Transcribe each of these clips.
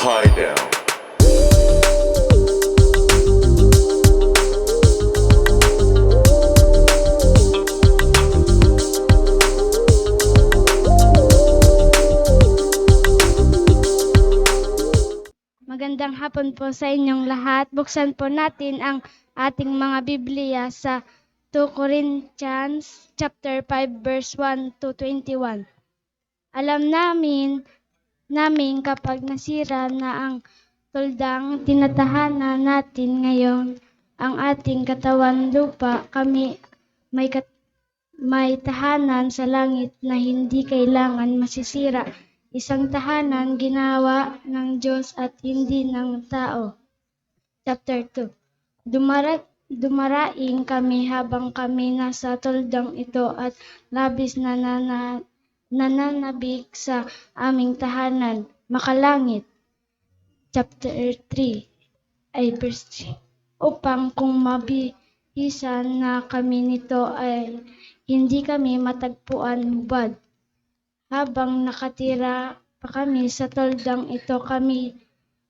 Hideout. Magandang hapon po sa inyong lahat. Buksan po natin ang ating mga Biblia sa 2 Corinthians chapter 5 verse 1 to 21. Alam namin kapag nasira na ang tuldang tinatahanan natin ngayon, ang ating katawan lupa, kami may tahanan sa langit na hindi kailangan masisira. Isang tahanan ginawa ng Diyos at hindi ng tao. Chapter 2. Dumaraing kami habang kami nasa tuldang ito at labis na nananabik sa aming tahanan, makalangit. Chapter 3 verse 3. Upang kung mabihisan na kami nito ay hindi kami matagpuan hubad. Habang nakatira pa kami sa tuldang ito, kami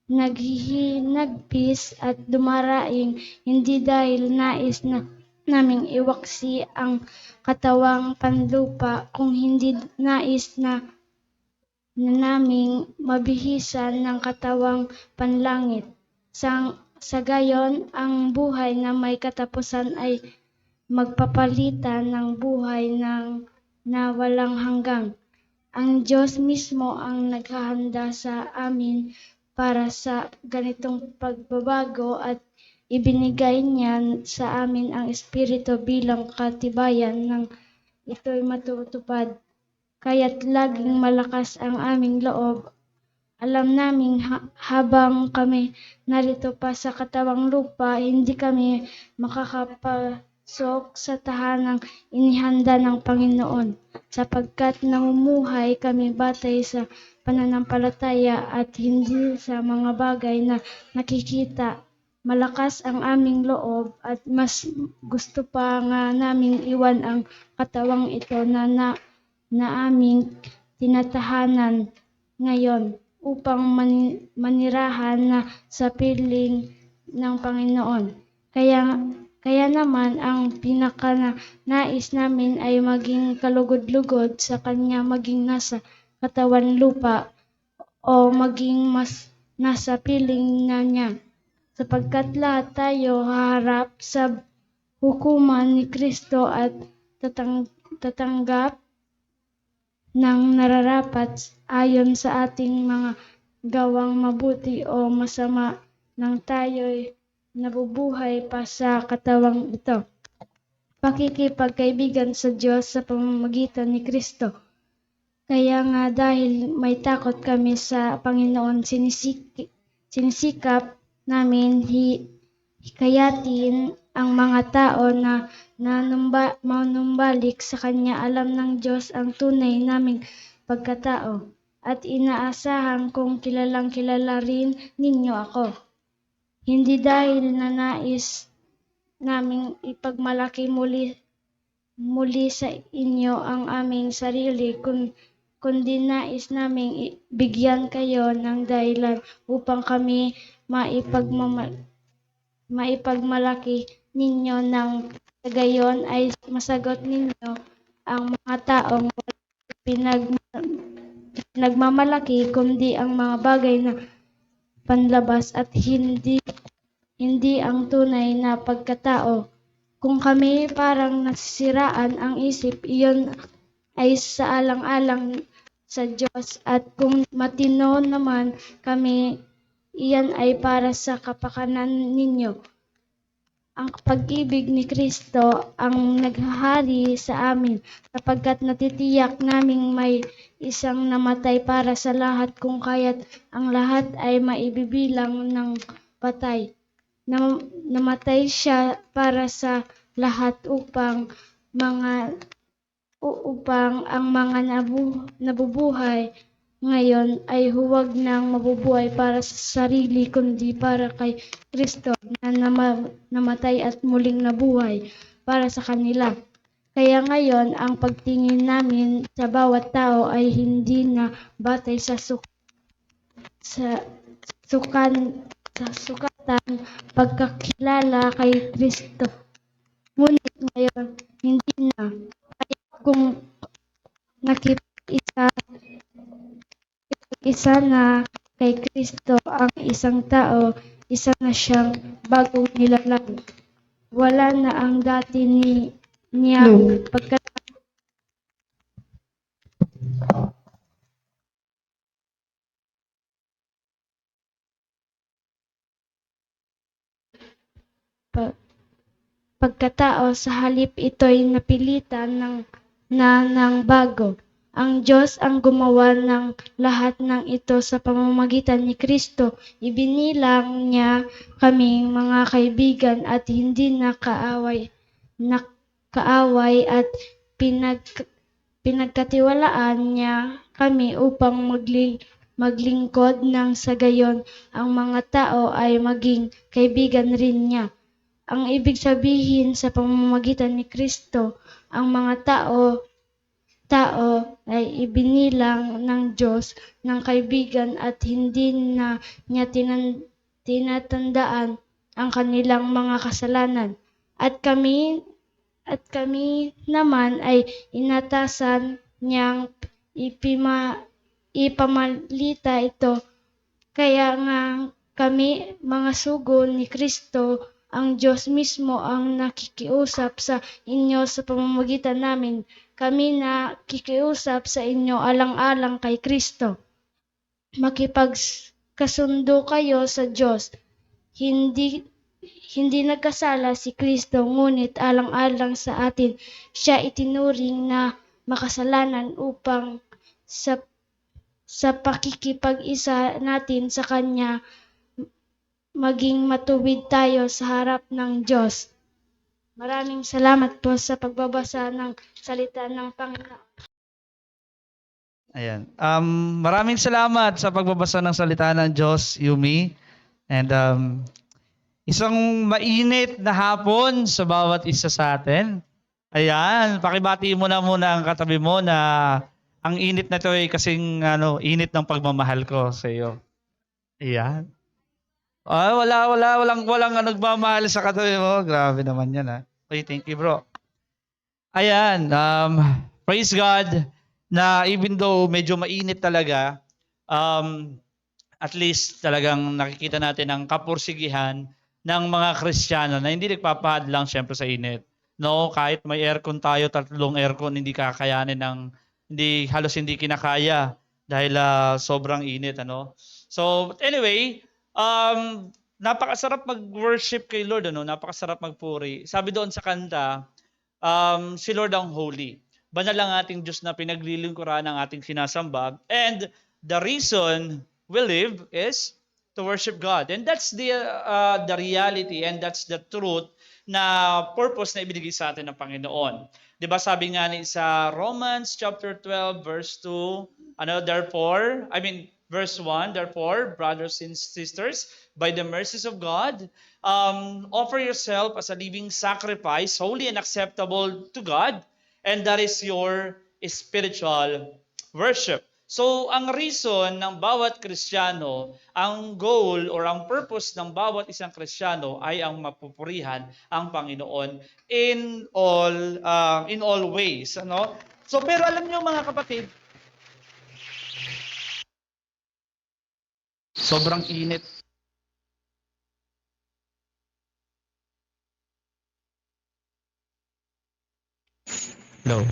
naghihinagpis at dumaraing, hindi dahil nais na naming iwaksi ang katawang panlupa, kung hindi nais na naming mabihisan ng katawang panlangit. Sa gayon, ang buhay na may katapusan ay magpapalitan ng buhay na walang hanggan. Ang Diyos mismo ang naghahanda sa amin para sa ganitong pagbabago at ibinigay niya sa amin ang Espiritu bilang katibayan ng ito'y matutupad. Kaya't laging malakas ang aming loob. Alam namin habang kami narito pa sa katawang lupa, hindi kami makakapasok sa tahanang inihanda ng Panginoon, sapagkat namumuhay kami batay sa pananampalataya at hindi sa mga bagay na nakikita. Malakas ang aming loob at mas gusto pa nga naming iwan ang katawang ito na aming tinatahanan ngayon upang manirahan na sa piling ng Panginoon. Kaya naman ang pinakanais namin ay maging kalugod-lugod sa Kanya, maging nasa katawan lupa o maging mas nasa piling na niya. Sapagkat lahat tayo haharap sa hukuman ni Kristo at tatanggap ng nararapat ayon sa ating mga gawang mabuti o masama nang tayo'y nabubuhay pa sa katawang ito. Pakikipagkaibigan sa Diyos sa pamamagitan ni Kristo. Kaya nga dahil may takot kami sa Panginoon, sinisikap namin hikayatin ang mga tao na manumbalik sa Kanya. Alam ng Diyos ang tunay naming pagkatao at inaasahan kong kilalang-kilala rin ninyo ako. Hindi dahil na nais naming ipagmalaki muli sa inyo ang aming sarili, kundi nais naming bigyan kayo ng dahilan upang kami maipagmalaki ninyo nang sa gayon ay masagot ninyo ang mga taong pinagmamalaki kundi ang mga bagay na panlabas at hindi ang tunay na pagkatao. Kung kami parang nasisiraan ang isip, iyon ay sa alang-alang sa Diyos, at kung matino naman kami, iyan ay para sa kapakanan ninyo. Ang pag-ibig ni Kristo ang naghahari sa amin, sapagkat natitiyak naming may isang namatay para sa lahat, kung kaya't ang lahat ay maibibilang ng patay. Namatay siya para sa lahat upang ang mga nabubuhay ngayon ay huwag nang mabubuhay para sa sarili, kundi para kay Kristo na namatay at muling nabuhay para sa kanila. Kaya ngayon, ang pagtingin namin sa bawat tao ay hindi na batay sa sukatan pagkakilala kay Kristo. Ngunit ngayon, hindi na. Kung nakipag-isa isa na kay Kristo ang isang tao, isa na siyang bagong nilalang. Wala na ang dati niya pagkatao, sa halip ito'y napilitan ng bago. Ang Diyos ang gumawa ng lahat ng ito sa pamamagitan ni Kristo. Ibinilang niya kaming mga kaibigan at hindi nakaaway at pinagkatiwalaan niya kami upang maglingkod ng sa gayon ang mga tao ay maging kaibigan rin niya. Ang ibig sabihin sa pamamagitan ni Kristo, ang mga tao ay ibinilang ng Diyos ng kaibigan at hindi na niya tinatandaan ang kanilang mga kasalanan. At kami naman ay inatasan niyang ipamalita ito. Kaya nga kami, mga sugo ni Kristo, ang Diyos mismo ang nakikiusap sa inyo sa pamamagitan namin. Kami nakikiusap sa inyo alang-alang kay Kristo. Makipagkasundo kayo sa Diyos. Hindi nagkasala si Kristo, ngunit alang-alang sa atin, siya itinuring na makasalanan upang sa pakikipag-isa natin sa Kanya, maging matuwid tayo sa harap ng Diyos. Maraming salamat po sa pagbabasa ng salita ng Panginoon. Ayan. Maraming salamat sa pagbabasa ng salita ng Diyos, Yumi. And isang mainit na hapon sa bawat isa sa atin. Ayan, pakibati mo na muna ang katabi mo na ang init na to ay kasing init ng pagmamahal ko sa iyo. Ayan. Walang nagmamahal sa katabi mo. Grabe naman yan, ha. Okay, thank you, bro. Ayan, praise God na even though medyo mainit talaga, at least talagang nakikita natin ang kapursigihan ng mga Kristiyano na hindi nagpapahad lang syempre sa init. No, kahit may aircon tayo, 3 aircon, hindi kakayanin halos hindi kinakaya dahil sobrang init, ano. So, anyway, napakasarap mag-worship kay Lord, ano, napakasarap magpuri. Sabi doon sa kanta, si Lord ang holy. Banal ang ating Diyos na pinaglilingkuran ng ating sinasamba. And the reason we live is to worship God. And that's the reality and that's the truth na purpose na ibinigay sa atin ng Panginoon. 'Di ba sabi nga ni sa Romans chapter 12 verse 2, verse 1, therefore, brothers and sisters, by the mercies of God, offer yourself as a living sacrifice, holy and acceptable to God, and that is your spiritual worship. So, ang reason ng bawat Kristiyano, ang goal or ang purpose ng bawat isang Kristiyano ay ang mapupurihan ang Panginoon in all ways, ano? So, pero alam niyo mga kapatid, sobrang init. Low.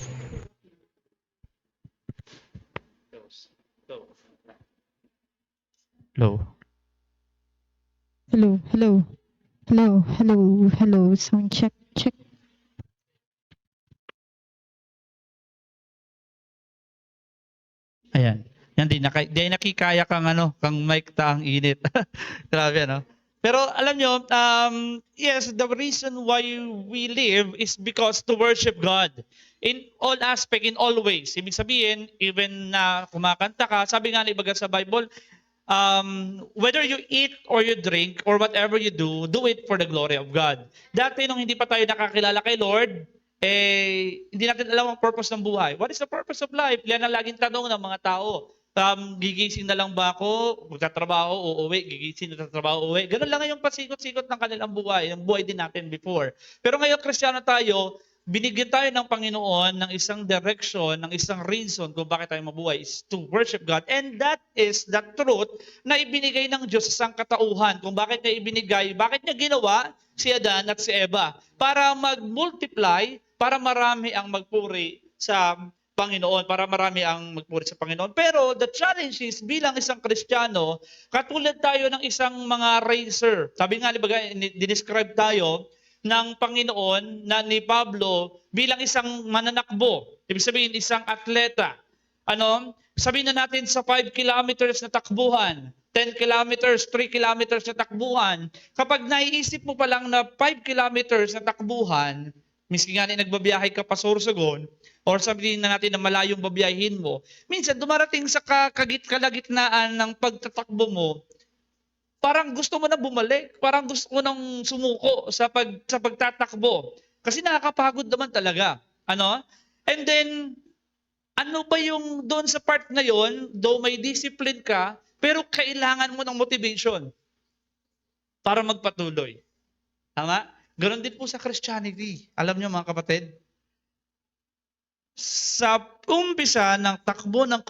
Low. Hello. Sound check. Ayan. Yan di nakikaya kang kang mic ta ang init. Grabe, ano? Pero alam nyo, yes, the reason why we live is because to worship God. In all aspect, in all ways. Ibig sabihin, even na kumakanta ka, sabi nga ni Baga sa Bible, whether you eat or you drink or whatever you do it for the glory of God. Dati nung hindi pa tayo nakakilala kay Lord, hindi natin alam ang purpose ng buhay. What is the purpose of life? Yan ang laging tanong ng mga tao. Gigising na lang ba ako, magtatrabaho, uuwi, gigising, magtatrabaho, uuwi. Ganun lang yung pasikot-sikot ng kanilang buhay, yung buhay din natin before. Pero ngayon, Kristiyano tayo, binigyan tayo ng Panginoon ng isang direction, ng isang reason kung bakit tayo mabuhay is to worship God. And that is the truth na ibinigay ng Diyos sa sangkatauhan. Kung bakit niya ibinigay, bakit niya ginawa si Adan at si Eva? Para mag-multiply, para marami ang magpuri sa Panginoon, para marami ang magpuri sa Panginoon. Pero the challenge is, bilang isang Kristiyano, katulad tayo ng isang mga racer. Sabi nga, dinescribe tayo ng Panginoon na ni Pablo bilang isang mananakbo. Ibig sabihin, isang atleta. Sabihin na natin sa 5 kilometers na takbuhan, 10 kilometers, 3 kilometers na takbuhan. Kapag naiisip mo pa lang na 5 kilometers na takbuhan, miski nga nagbabiyahe ka pa Sorsogon, or sabihin na natin na malayong babiyahin mo, minsan dumarating sa kalagitnaan ng pagtatakbo mo, parang gusto mo na bumalik, parang gusto mo nang sumuko sa pagtatakbo. Kasi nakakapagod naman talaga. And then, ano ba yung doon sa part na yon, though may discipline ka, pero kailangan mo ng motivation para magpatuloy. Tama? Ganon din po sa Christianity. Alam niyo mga kapatid, sa umpisa ng takbo ng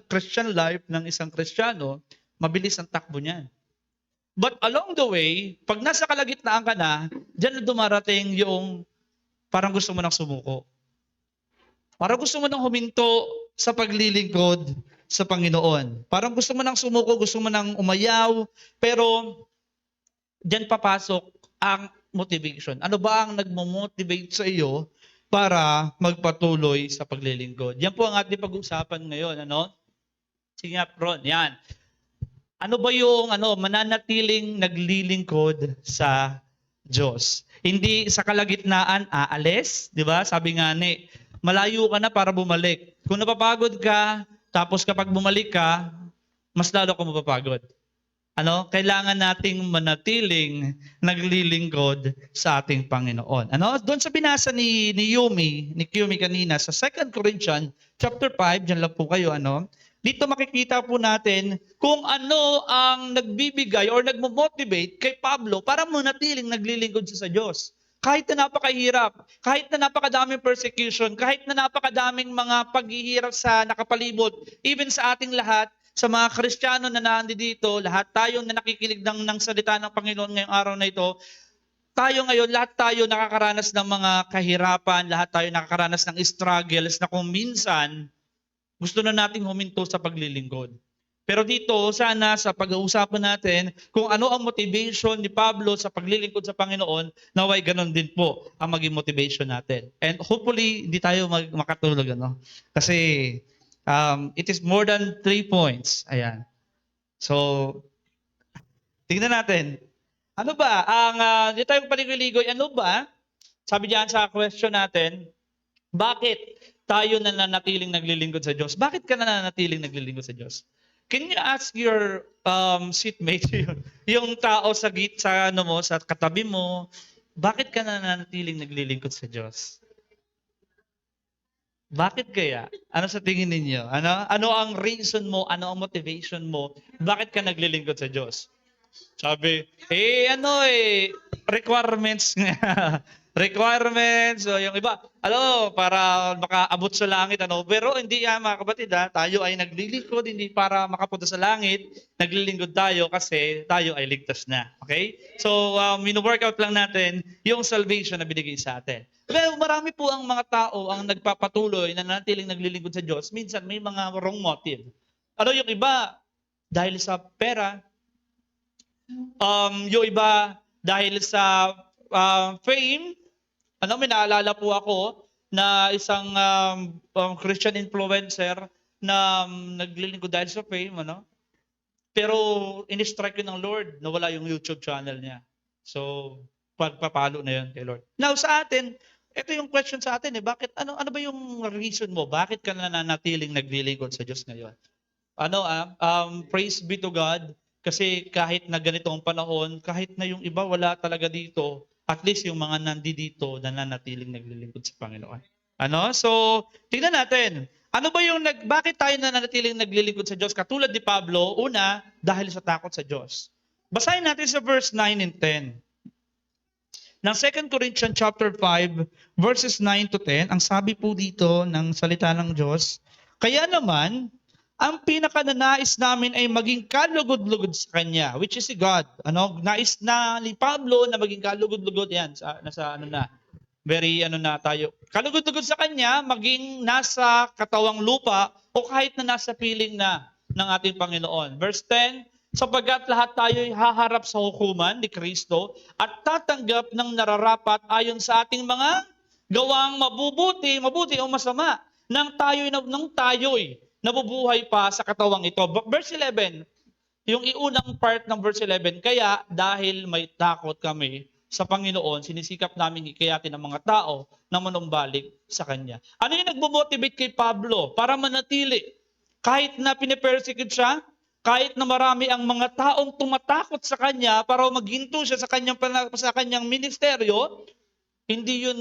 Christian life ng isang Kristiyano, mabilis ang takbo niyan. But along the way, pag nasa kalagitnaan ka na, diyan na dumarating yung parang gusto mo nang sumuko. Parang gusto mo nang huminto sa paglilingkod sa Panginoon. Parang gusto mo nang sumuko, gusto mo nang umayaw, pero diyan papasok ang motivation. Ano ba ang nagmo-motivate sa iyo para magpatuloy sa paglilingkod? Yan po ang ating pag-uusapan ngayon. Sige nga, Ron, yan. Ano ba yung mananatiling naglilingkod sa Diyos? Hindi sa kalagitnaan aalis, 'di ba? Sabi nga ni, malayo ka na para bumalik. Kung napapagod ka, tapos kapag bumalik ka, mas lalo ka mapapagod. Kailangan nating manatiling naglilingkod sa ating Panginoon. Doon sa binasa ni Yumi kanina sa 2 Corinthians chapter 5, diyan lang po kayo, dito makikita po natin kung ano ang nagbibigay or nagmo-motivate kay Pablo para manatiling naglilingkod siya sa Diyos. Kahit na napakahirap, kahit na napakadaming persecution, kahit na napakadaming mga paghihirap sa nakapalibot, even sa ating lahat, sa mga Kristiyano na nandito, lahat tayo na nakikinig ng salita ng Panginoon ngayong araw na ito, lahat tayo nakakaranas ng mga kahirapan, lahat tayo nakakaranas ng struggles na kung minsan, gusto na nating huminto sa paglilingkod. Pero dito, sana sa pag-uusapan natin kung ano ang motivation ni Pablo sa paglilingkod sa Panginoon, naway ganun din po ang maging motivation natin. And hopefully, hindi tayo makatulog. Kasi it is more than 3 points. Ayan. So, tingnan natin. Ano ba? Dito tayong paligoy-ligoy. Ano ba? Sabi diyan sa question natin, bakit tayo nananatiling naglilingkod sa Diyos? Bakit ka nananatiling naglilingkod sa Diyos? Can you ask your seatmate, yung tao sa sa katabi mo, bakit ka nananatiling naglilingkod sa Diyos? Bakit kaya? Ano sa tingin ninyo? Ano ang reason mo? Ano ang motivation mo? Bakit ka naglilingkod sa Diyos? Sabi, requirements nga. Requirements, so yung iba, para makaabot sa langit, pero hindi yan mga kapatid, tayo ay naglilingkod, hindi para makapunta sa langit, naglilingkod tayo kasi tayo ay ligtas na. Okay? So, mino-workout lang natin yung salvation na binigay sa atin. Pero marami po ang mga tao ang nagpapatuloy na nanatiling naglilingkod sa Diyos, minsan may mga wrong motive. Yung iba, dahil sa pera, yung iba dahil sa fame. May naalala po ako na isang Christian influencer na naglilingkod dahil sa fame, pero in-strike yun ng Lord na wala yung YouTube channel niya. So, pagpapalo na yun kay Lord. Now sa atin, ito yung question sa atin, bakit, ano ba yung reason mo? Bakit ka nananatiling naglilingkod sa Diyos ngayon? Praise be to God. Kasi kahit na ganito ang panahon, kahit na yung iba wala talaga dito, at least yung mga nandito nananatiling naglilingkod sa Panginoon. So, tingnan natin. Ano ba yung bakit tayo nananatiling naglilingkod sa Diyos? Katulad ni Pablo, una, dahil sa takot sa Diyos. Basahin natin sa verse 9 and 10. Ng 2 Corinthians chapter 5, verses 9 to 10, ang sabi po dito ng salita ng Diyos, kaya naman, ang pinakananais namin ay maging kalugod-lugod sa Kanya, which is si God. Nais na ni Pablo na maging kalugod-lugod, yan, very na tayo. Kalugod-lugod sa Kanya, maging nasa katawang lupa o kahit na nasa piling na ng ating Panginoon. Verse 10, sapagkat lahat tayo ay haharap sa hukuman ni Kristo at tatanggap ng nararapat ayon sa ating mga gawang mabuti o masama nang tayo'y nabubuhay pa sa katawang ito. Verse 11, yung iunang part ng verse 11, kaya dahil may takot kami sa Panginoon, sinisikap namin hikayatin ang mga tao na manumbalik sa Kanya. Ano yung nagmo-motivate kay Pablo para manatili? Kahit na pinipersecute siya, kahit na marami ang mga taong tumatakot sa Kanya para maghinto siya sa kanyang ministeryo, hindi yun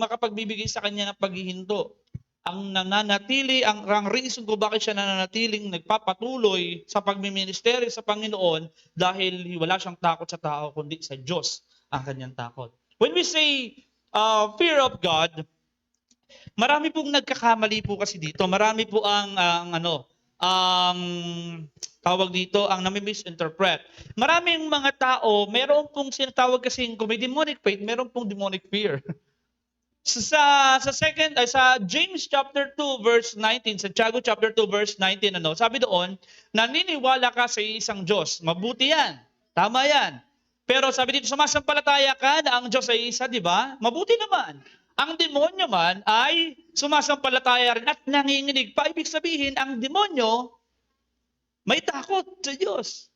makapagbibigay sa Kanya ng paghihinto. Ang nananatili, ang reason ko bakit siya nananatiling nagpapatuloy sa pagmiministeryo sa Panginoon dahil wala siyang takot sa tao kundi sa Diyos ang kanyang takot. When we say fear of God, marami pong nagkakamali po kasi dito. Marami po ang tawag dito, ang nami-misinterpret. Maraming mga tao, meron pong sinatawag kasing kung may demonic faith, meron pong demonic fear. Sa James chapter 2 verse 19, sa Tiago chapter 2 verse 19, sabi doon, naniniwala ka sa isang Diyos. Mabuti yan. Tama yan. Pero sabi dito, sumasampalataya ka na ang Diyos ay isa, di ba? Mabuti naman. Ang demonyo man ay sumasampalataya rin at nanginginig pa. Ibig sabihin, ang demonyo may takot sa Diyos.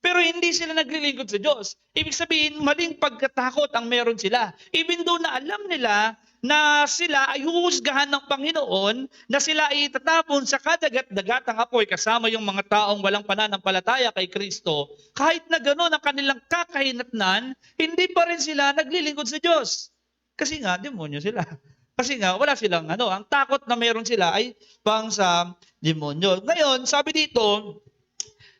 Pero hindi sila naglilingkod sa Diyos. Ibig sabihin, maling pagkatakot ang meron sila. Even though na alam nila na sila ay huhusgahan ng Panginoon, na sila ay itatapon sa kadagat-dagatang apoy kasama yung mga taong walang pananampalataya kay Kristo, kahit na gano'n ang kanilang kakahinatnan, hindi pa rin sila naglilingkod sa Diyos. Kasi nga, demonyo sila. Kasi nga, wala silang ang takot na meron sila ay pang sa demonyo. Ngayon, sabi dito,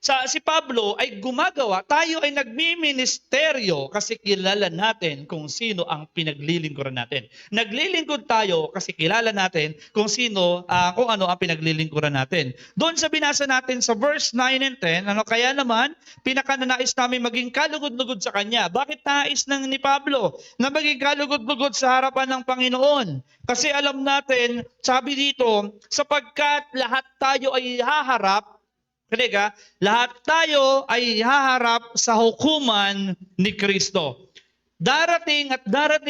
si Pablo ay gumagawa, tayo ay nagmiministeryo kasi kilala natin kung sino ang pinaglilingkuran natin. Naglilingkod tayo kasi kilala natin kung ano ang pinaglilingkuran natin. Doon sa binasa natin sa verse 9 and 10, kaya naman, pinakananais namin maging kalugod-lugod sa Kanya. Bakit nais ni Pablo na maging kalugod-lugod sa harapan ng Panginoon? Kasi alam natin, sabi dito, sapagkat lahat tayo ay haharap, lahat tayo ay haharap sa hukuman ni Kristo. Darating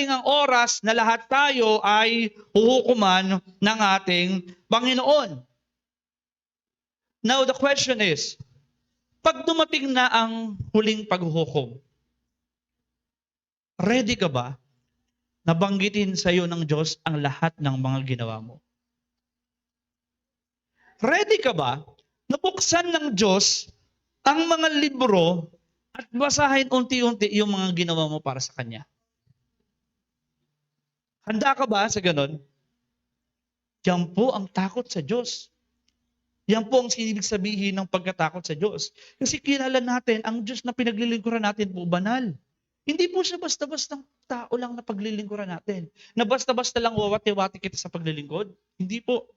ang oras na lahat tayo ay huhukuman ng ating Panginoon. Now the question is, pag dumating na ang huling paghuhukom, ready ka ba na banggitin sa iyo ng Diyos ang lahat ng mga ginawa mo? Ready ka ba nabuksan ng Diyos ang mga libro at basahin unti-unti yung mga ginawa mo para sa Kanya? Handa ka ba sa ganon? Yan po ang takot sa Diyos. Yan po ang ibig sabihin ng pagkatakot sa Diyos. Kasi kilala natin, ang Diyos na pinaglilingkuran natin po banal. Hindi po siya basta-bastang tao lang na paglilingkuran natin. Na basta-basta lang wawati-wati kita sa paglilingkod. Hindi po.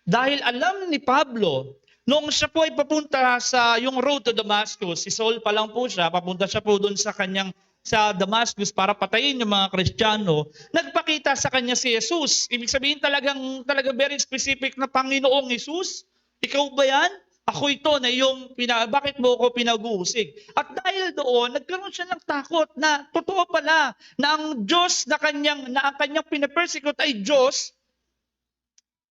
Dahil alam ni Pablo, noong siya po ay papunta sa yung road to Damascus, si Saul pa lang po siya, papunta siya po doon sa Damascus para patayin yung mga Kristiyano, nagpakita sa kanya si Jesus. Ibig sabihin talaga very specific na Panginoong Jesus. Ikaw ba yan? Ako ito na bakit mo ako pinag-uusig? At dahil doon, nagkaroon siya ng takot na totoo pala na ang Diyos na ang kanyang pinapersecute ay Diyos.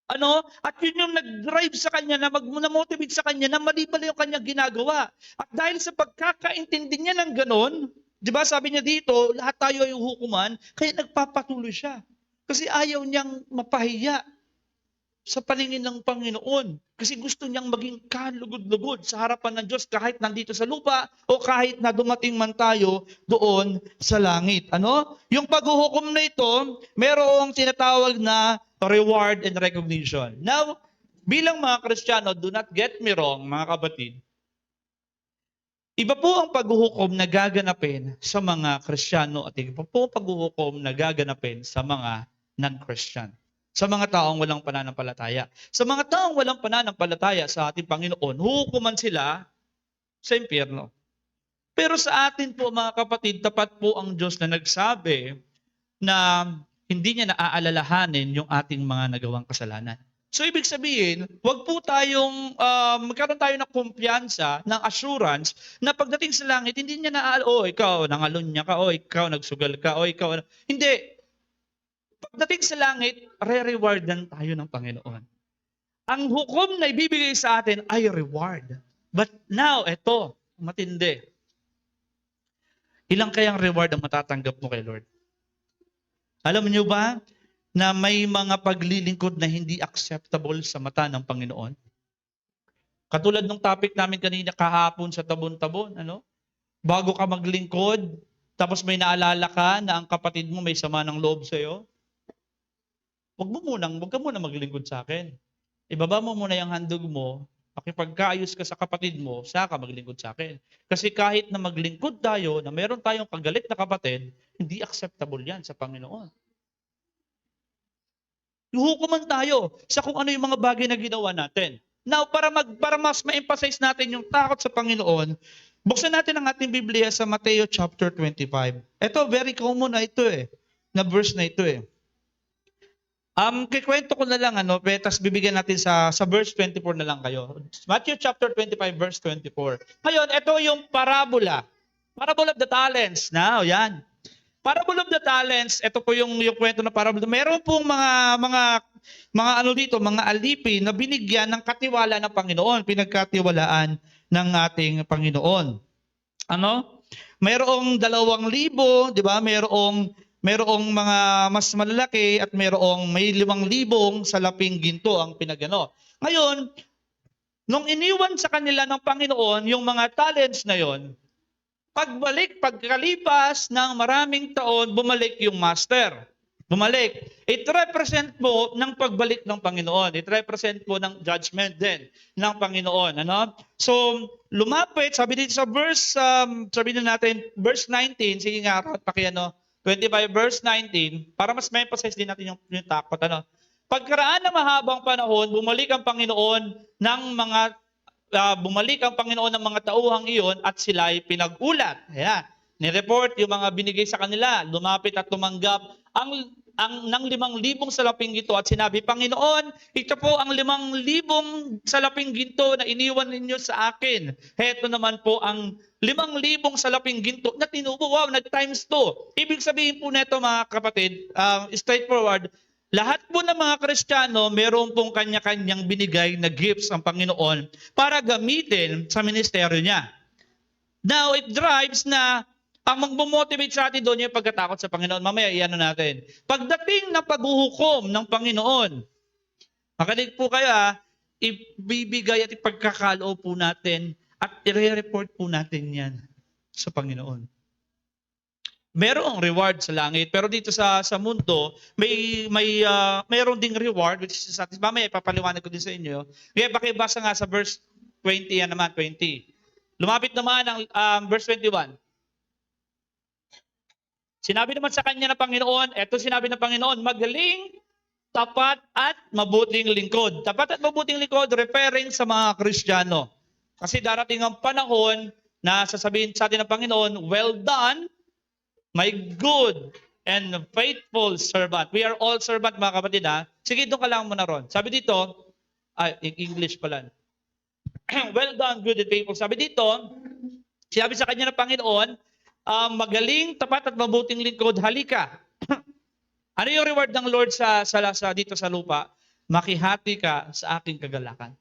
At yun yung nag-drive sa kanya na-motivate sa kanya na mali pala yung kanyang ginagawa. At dahil sa pagkakaintindi niya ng ganon, di ba sabi niya dito, lahat tayo ay hukuman, kaya nagpapatuloy siya. Kasi ayaw niyang mapahiya sa paningin ng Panginoon. Kasi gusto niyang maging kalugod-lugod sa harapan ng Diyos kahit nandito sa lupa o kahit na dumating man tayo doon sa langit. Yung paghuhukom na ito, merong tinatawag na reward and recognition. Now, bilang mga Kristiyano, do not get me wrong, mga kapatid, iba po ang paghuhukom na gaganapin sa mga Kristiyano at iba po ang paghuhukom na gaganapin sa mga non-Christian. Sa mga taong walang pananampalataya. Sa mga taong walang pananampalataya sa ating Panginoon, huhukuman sila sa impyerno. Pero sa atin po mga kapatid, tapat po ang Diyos na nagsabi na hindi niya naaalalahanin yung ating mga nagawang kasalanan. So ibig sabihin, wag po tayong magkaroon tayo ng kumpiyansa, ng assurance na pagdating sa langit, hindi niya ikaw, nangalunya ka, ikaw, nagsugal ka, ikaw, hindi. Pagdating sa langit, re-rewardan tayo ng Panginoon. Ang hukom na ibibigay sa atin ay reward. But now, eto, matindi. Ilang kayang reward ang matatanggap mo kay Lord? Alam niyo ba na may mga paglilingkod na hindi acceptable sa mata ng Panginoon? Katulad ng topic namin kanina kahapon sa tabon-tabon, bago ka maglingkod, tapos may naalala ka na ang kapatid mo may sama ng loob sa iyo, wag ka muna maglingkod sa akin. Ibaba mo muna yung handog mo, makipagkaayos ka sa kapatid mo, saka maglingkod sa akin. Kasi kahit na maglingkod tayo, na meron tayong kagalit na kapatid, hindi acceptable yan sa Panginoon. Huhukuman tayo sa kung ano yung mga bagay na ginawa natin. Now, para mas ma-emphasize natin yung takot sa Panginoon, buksan natin ang ating Biblia sa Mateo chapter 25. Ito, very common na ito na verse na ito Kikwento ko na lang, tapos bibigyan natin sa verse 24 na lang kayo. Matthew chapter 25, verse 24. Ngayon, ito yung parabola. Parable of the talents. Now, yan. Parable of the talents, ito po yung kwento na parable. Meron pong mga mga alipin na binigyan ng katiwala ng Panginoon, pinagkatiwalaan ng ating Panginoon. Mayroong 2,000, di ba? Mayroong mga mas malalaki at may 5,000 salaping ginto ang pinagano. Ngayon, nung iniwan sa kanila ng Panginoon yung mga talents na yon, pagkalipas ng maraming taon, bumalik yung master. Bumalik. It represent po ng pagbalik ng Panginoon. It represent po ng judgment din ng Panginoon. So, lumapit, sabi dito sa verse, sabihin natin, verse 19, sige nga, pakiano, 25 verse 19, para mas ma-emphasize din natin yung takot. Pagkaraan ng mahabang panahon, bumalik ang Panginoon ng mga tauhang iyon at sila ay pinag-ulat. Ayan. Ni-report yung mga binigay sa kanila, lumapit at tumanggap ng 5,000 salaping ginto at sinabi, Panginoon, ito po ang 5,000 salaping ginto na iniwan ninyo sa akin. Heto naman po ang 5,000 salaping ginto na tinubo. Wow, nag-times 2. Ibig sabihin po nito mga kapatid, straightforward, lahat po ng mga Kristiyano, meron pong kanya-kanyang binigay na gifts ang Panginoon para gamitin sa ministeryo niya. Now, it drives na ang magmomotivate sa atin doon yung pagkatakot sa Panginoon. Mamaya, iyan natin. Pagdating ng paghuhukom ng Panginoon, makinig po kayo ibibigay at ipagkakaloob po natin at i-report po natin yan sa Panginoon. Merong reward sa langit, pero dito sa mundo, mayroon ding reward, which is satisfied. Mamaya, ipapaliwanag ko din sa inyo. Kaya pakibasa nga sa verse 20, yan naman, 20. Lumapit naman ang verse 21. Sinabi naman sa kanya ng Panginoon, eto sinabi ng Panginoon, magaling, tapat at mabuting lingkod. Tapat at mabuting lingkod, referring sa mga Kristiyano. Kasi darating ang panahon na sasabihin sa atin ng Panginoon, well done, my good and faithful servant. We are all servant, mga kapatid. Sige, doon ka lang muna ron. Sabi dito, English pala. Well done, good and faithful. Sabi dito, sabi sa kanya ng Panginoon, magaling, tapat at mabuting lingkod, halika. Ano yung reward ng Lord dito sa lupa? Makihati ka sa aking kagalakan.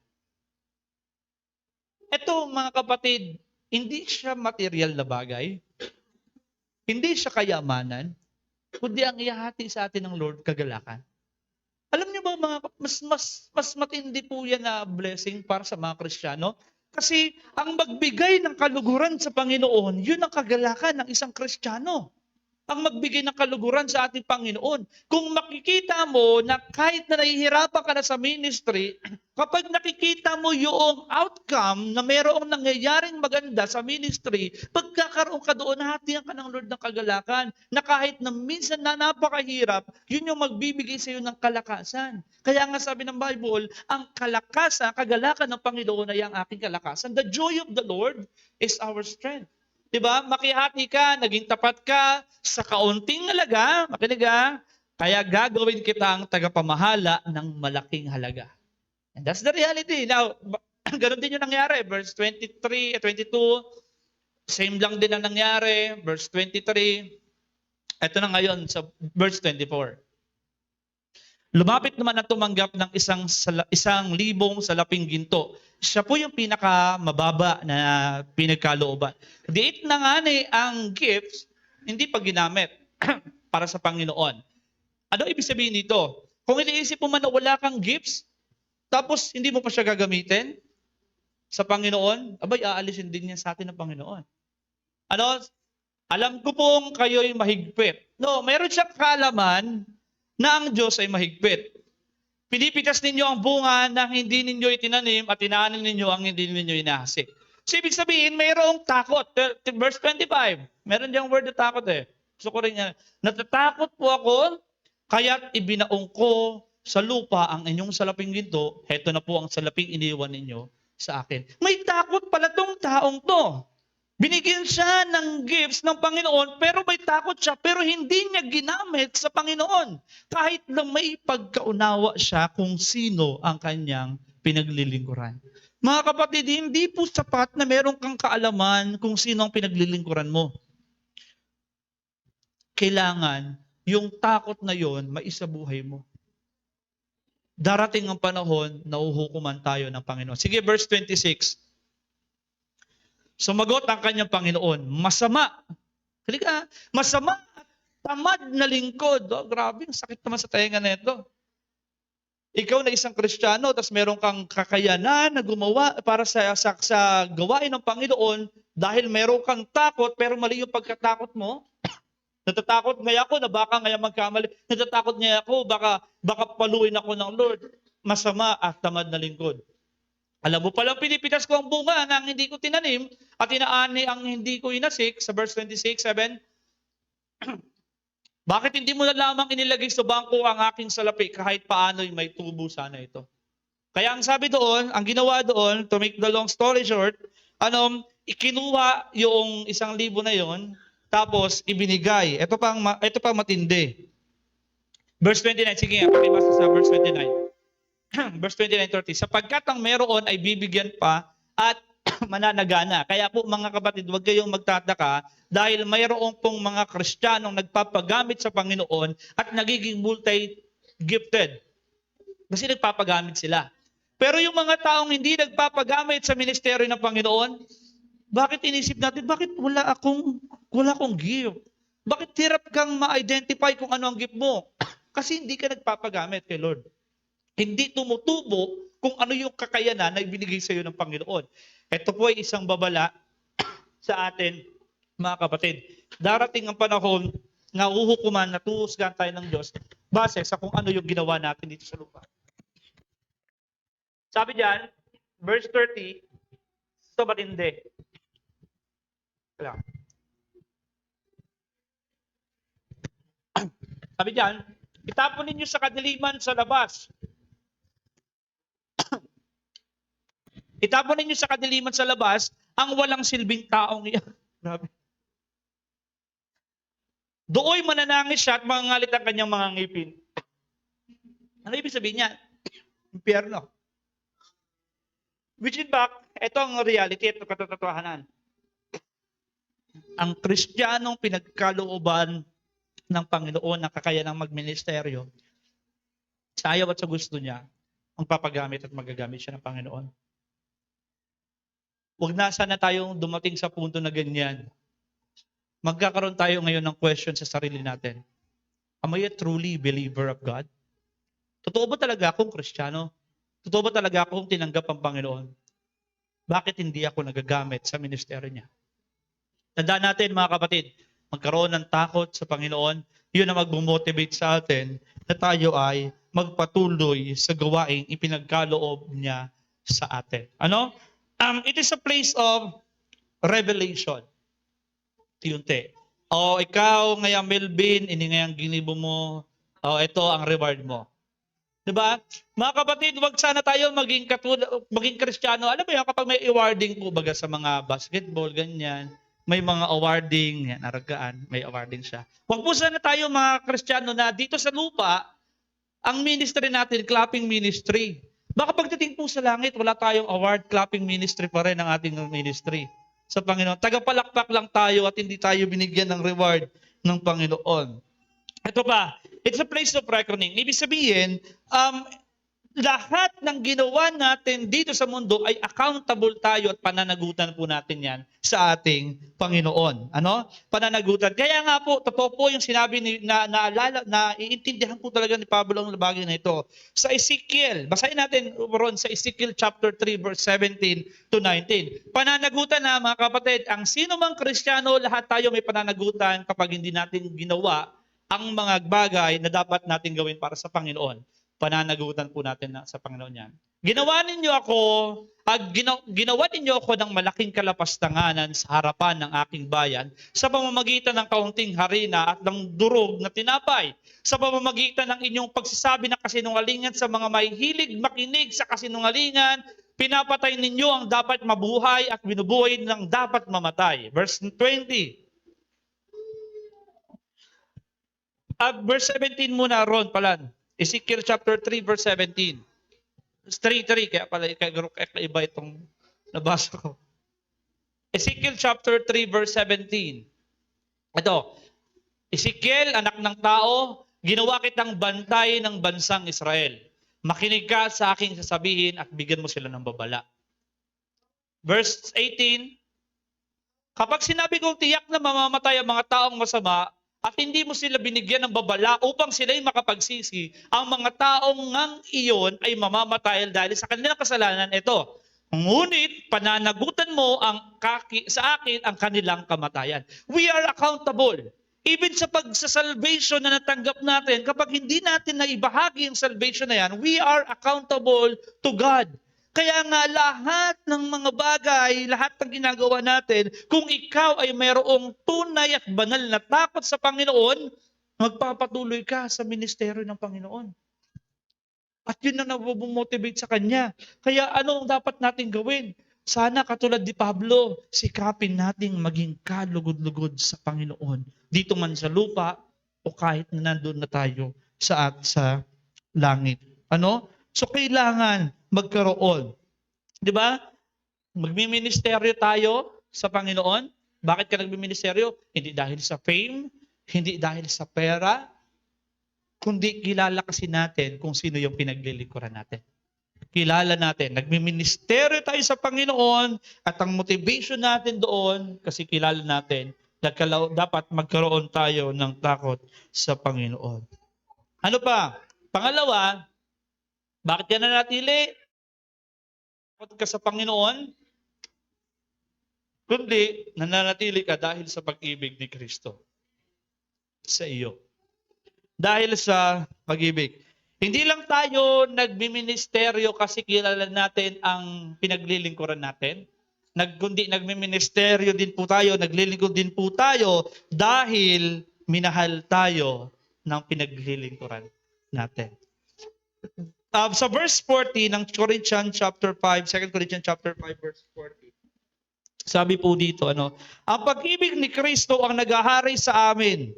Ito, mga kapatid, hindi siya material na bagay. Hindi siya kayamanan, kundi ang ihati sa atin ng Lord, kagalakan. Alam niyo ba, mas matindi po yan na blessing para sa mga Kristiyano? Kasi ang magbigay ng kaluguran sa Panginoon, yun ang kagalakan ng isang Kristiyano. ang magbigay ng kaluguran sa ating Panginoon. Kung makikita mo na kahit na nahihirapan ka na sa ministry, kapag nakikita mo yung outcome na mayroong nangyayaring maganda sa ministry, pagkakaroon ka doon, hatihan ka ng Lord ng kagalakan, na kahit na minsan na napakahirap, yun yung magbibigay sa iyo ng kalakasan. Kaya nga sabi ng Bible, ang kalakasan, kagalakan ng Panginoon ay ang aking kalakasan. The joy of the Lord is our strength. Diba? Makihati ka, naging tapat ka sa kaunting halaga, makinig ha, kaya gagawin kita ang tagapamahala ng malaking halaga. And that's the reality. Now, ganun din yung nangyari. Verse 23, 22, same lang din ang nangyari. Verse 23, ito na ngayon sa verse 24. Lumapit naman na tumanggap ng isang libong salaping ginto. Siya po yung pinakamababa na pinagkalooban. Diit na nga ni ang gifts, hindi pa ginamit para sa Panginoon. Ano ibig sabihin dito? Kung iniisip mo man na wala kang gifts, tapos hindi mo pa siya gagamitin sa Panginoon, abay, aalisin din niya sa atin ng Panginoon. Ano? Alam ko pong kayo'y mahigpit. No, mayroon siyang kaalaman na ang Diyos ay mahigpit. Pinipitas ninyo ang bunga ng hindi ninyo itinanim at tinaanin ninyo ang hindi ninyo inahasik. So, ibig sabihin, mayroong takot. Verse 25, meron diyang word na takot eh. Gusto ko rin yan. Natatakot po ako, kaya't ibinaong ko sa lupa ang inyong salaping ginto. Heto na po ang salaping iniwan ninyo sa akin. May takot pala tong taong to. Binigyan siya ng gifts ng Panginoon, pero may takot siya, pero hindi niya ginamit sa Panginoon. Kahit na may pagkaunawa siya kung sino ang kanyang pinaglilingkuran. Mga kapatid, hindi po sapat na meron kang kaalaman kung sino ang pinaglilingkuran mo. Kailangan yung takot na yon maisabuhay mo. Darating ang panahon na uhukuman tayo ng Panginoon. Sige, verse 26. Sumagot ang kanyang Panginoon, masama. Halika, masama at tamad na lingkod. Oh, grabe, ang sakit naman sa tainga na ito. Ikaw na isang Kristiyano, tapos meron kang kakayanan na gumawa para sa gawain ng Panginoon dahil meron kang takot, pero mali yung pagkatakot mo. Natatakot ngaya ako na baka ngaya magkamali. Natatakot ngaya ako, baka paluin ako ng Lord. Masama at tamad na lingkod. Alam mo palang pinipitas ko ang bunga ng hindi ko tinanim at inaani ang hindi ko inasik sa verse 26, 7. Bakit hindi mo na lamang inilagay sa bangko ang aking salapi kahit paano'y may tubo sana ito? Kaya ang sabi doon, ang ginawa doon, to make the long story short, ikinuha yung 1,000 na yon, tapos ibinigay. Ito pang matindi. Verse 29, sige nga, pakibasa sa verse 29. Verse 29-30, sapagkat ang meron ay bibigyan pa at mananagana. Kaya po mga kapatid, huwag kayong magtataka dahil mayroon pong mga Kristiyanong nagpapagamit sa Panginoon at nagiging multi-gifted. Kasi nagpapagamit sila. Pero yung mga taong hindi nagpapagamit sa ministeryo ng Panginoon, bakit inisip natin, bakit wala akong gift? Bakit hirap kang ma-identify kung ano ang gift mo? Kasi hindi ka nagpapagamit kay Lord. Hindi tumutubo kung ano yung kakayanan na ibinigay sa iyo ng Panginoon. Ito po ay isang babala sa atin, mga kapatid. Darating ang panahon na uhukuman na tuhusgan tayo ng Diyos base sa kung ano yung ginawa natin dito sa lupa. Sabi diyan, verse 30, ito matindi. Sabi diyan, itapon ninyo sa kadiliman sa labas. Itapon ninyo sa kadiliman sa labas ang walang silbing taong iyan. Grabe. Dooy mananangis siya at mangangalit ang kanyang mga ngipin. Ano ibig sabihin niya? Impyerno. Which in fact, ito ang reality, ito katotohanan. Ang Kristiyanong pinagkalooban ng Panginoon na kakayanang magministeryo, sa ayaw at sa gusto niya, ang papagamit at magagamit siya ng Panginoon. Huwag na sana tayong dumating sa punto na ganyan. Magkakaroon tayo ngayon ng question sa sarili natin. Am I a truly believer of God? Totoo ba talaga akong Kristiyano? Totoo ba talaga akong tinanggap ang Panginoon? Bakit hindi ako nagagamit sa ministeryo niya? Tandaan natin mga kapatid, magkaroon ng takot sa Panginoon, yun ang magmo-motivate sa atin na tayo ay magpatuloy sa gawaing ipinagkaloob niya sa atin. Ano? It is a place of revelation. Tiyunti. O ikaw ngayang Melvin, ini ngayang ginibo mo, o ito ang reward mo. 'Di ba? Mga kapatid, wag sana tayo maging Kristiyano. Alam mo 'yan, kapag may awarding po baga sa mga basketball ganyan, may mga awarding, yan, aragaan, may awarding siya. Wag po sana tayo mga Kristiyano na dito sa lupa, ang ministry natin, clapping ministry. Baka pagdating po sa langit, wala tayong award, clapping ministry pa rin ang ating ministry sa Panginoon. Tagapalakpak lang tayo at hindi tayo binigyan ng reward ng Panginoon. Ito pa, it's a place of reckoning. Ibig sabihin, lahat ng ginawa natin dito sa mundo ay accountable tayo at pananagutan po natin yan sa ating Panginoon. Ano? Pananagutan. Kaya nga po, totoo po yung sinabi na iintindihan po talaga ni Pablo ang bagay na ito. Sa Ezekiel, basahin natin ron sa Ezekiel chapter 3 verse 17 to 19. Pananagutan na mga kapatid, ang sino mang Kristiyano, lahat tayo may pananagutan kapag hindi natin ginawa ang mga bagay na dapat natin gawin para sa Panginoon. Pananagutan po natin sa Panginoon yan. Ginawa ninyo ako ng malaking kalapastanganan sa harapan ng aking bayan sa pamamagitan ng kaunting harina at ng durog na tinapay, sa pamamagitan ng inyong pagsasabi ng kasinungalingan sa mga mahihilig makinig sa kasinungalingan. Pinapatay ninyo ang dapat mabuhay at binubuhay ng dapat mamatay. Verse 20. Verse 17 muna, Ron, palan. Ezekiel chapter 3 verse 17. 3:3, kaya pala iba itong nabasa ko. Ezekiel chapter 3 verse 17. Ito, Ezekiel, anak ng tao, ginawa kitang bantay ng bansang Israel. Makinig ka sa aking sasabihin at bigyan mo sila ng babala. Verse 18, kapag sinabi kong tiyak na mamamatay ang mga taong masama, at hindi mo sila binigyan ng babala upang sila'y makapagsisi, ang mga taong ngang iyon ay mamamatay dahil sa kanilang kasalanan ito. Ngunit pananagutan mo sa akin ang kanilang kamatayan. We are accountable. Even sa pagsasalvation na natanggap natin, kapag hindi natin naibahagi ang salvation na yan, we are accountable to God. Kaya nga lahat ng mga bagay, lahat ng ginagawa natin, kung ikaw ay mayroong tunay at banal na takot sa Panginoon, magpapatuloy ka sa ministeryo ng Panginoon. At yun ang nabumotivate sa Kanya. Kaya ano ang dapat natin gawin? Sana katulad ni Pablo, sikapin nating maging kalugod-lugod sa Panginoon. Dito man sa lupa o kahit na nandun na tayo sa langit. Ano? So kailangan magkaroon. 'Di ba? Magmi-ministeryo tayo sa Panginoon. Bakit ka nagmi-ministeryo? Hindi dahil sa fame, hindi dahil sa pera, kundi kilala kasi natin kung sino yung pinaglilingkuran natin. Kilala natin, nagmi-ministeryo tayo sa Panginoon at ang motivation natin doon kasi kilala natin na dapat magkaroon tayo ng takot sa Panginoon. Ano pa? Pangalawa, bakit ka nanatili? Takot ka sa Panginoon, kundi nananatili ka dahil sa pag-ibig ni Kristo sa iyo. Dahil sa pag-ibig. Hindi lang tayo nagmi-ministeryo kasi kilala natin ang pinaglilingkuran natin. Kundi nagmi-ministeryo din po tayo, naglilingkod din po tayo dahil minahal tayo ng pinaglilingkuran natin. Sa verse 40 ng Corinthians chapter 5, 2 Corinthians chapter 5 verse 40. Sabi po dito, ang pag-ibig ni Kristo ang naghahari sa amin,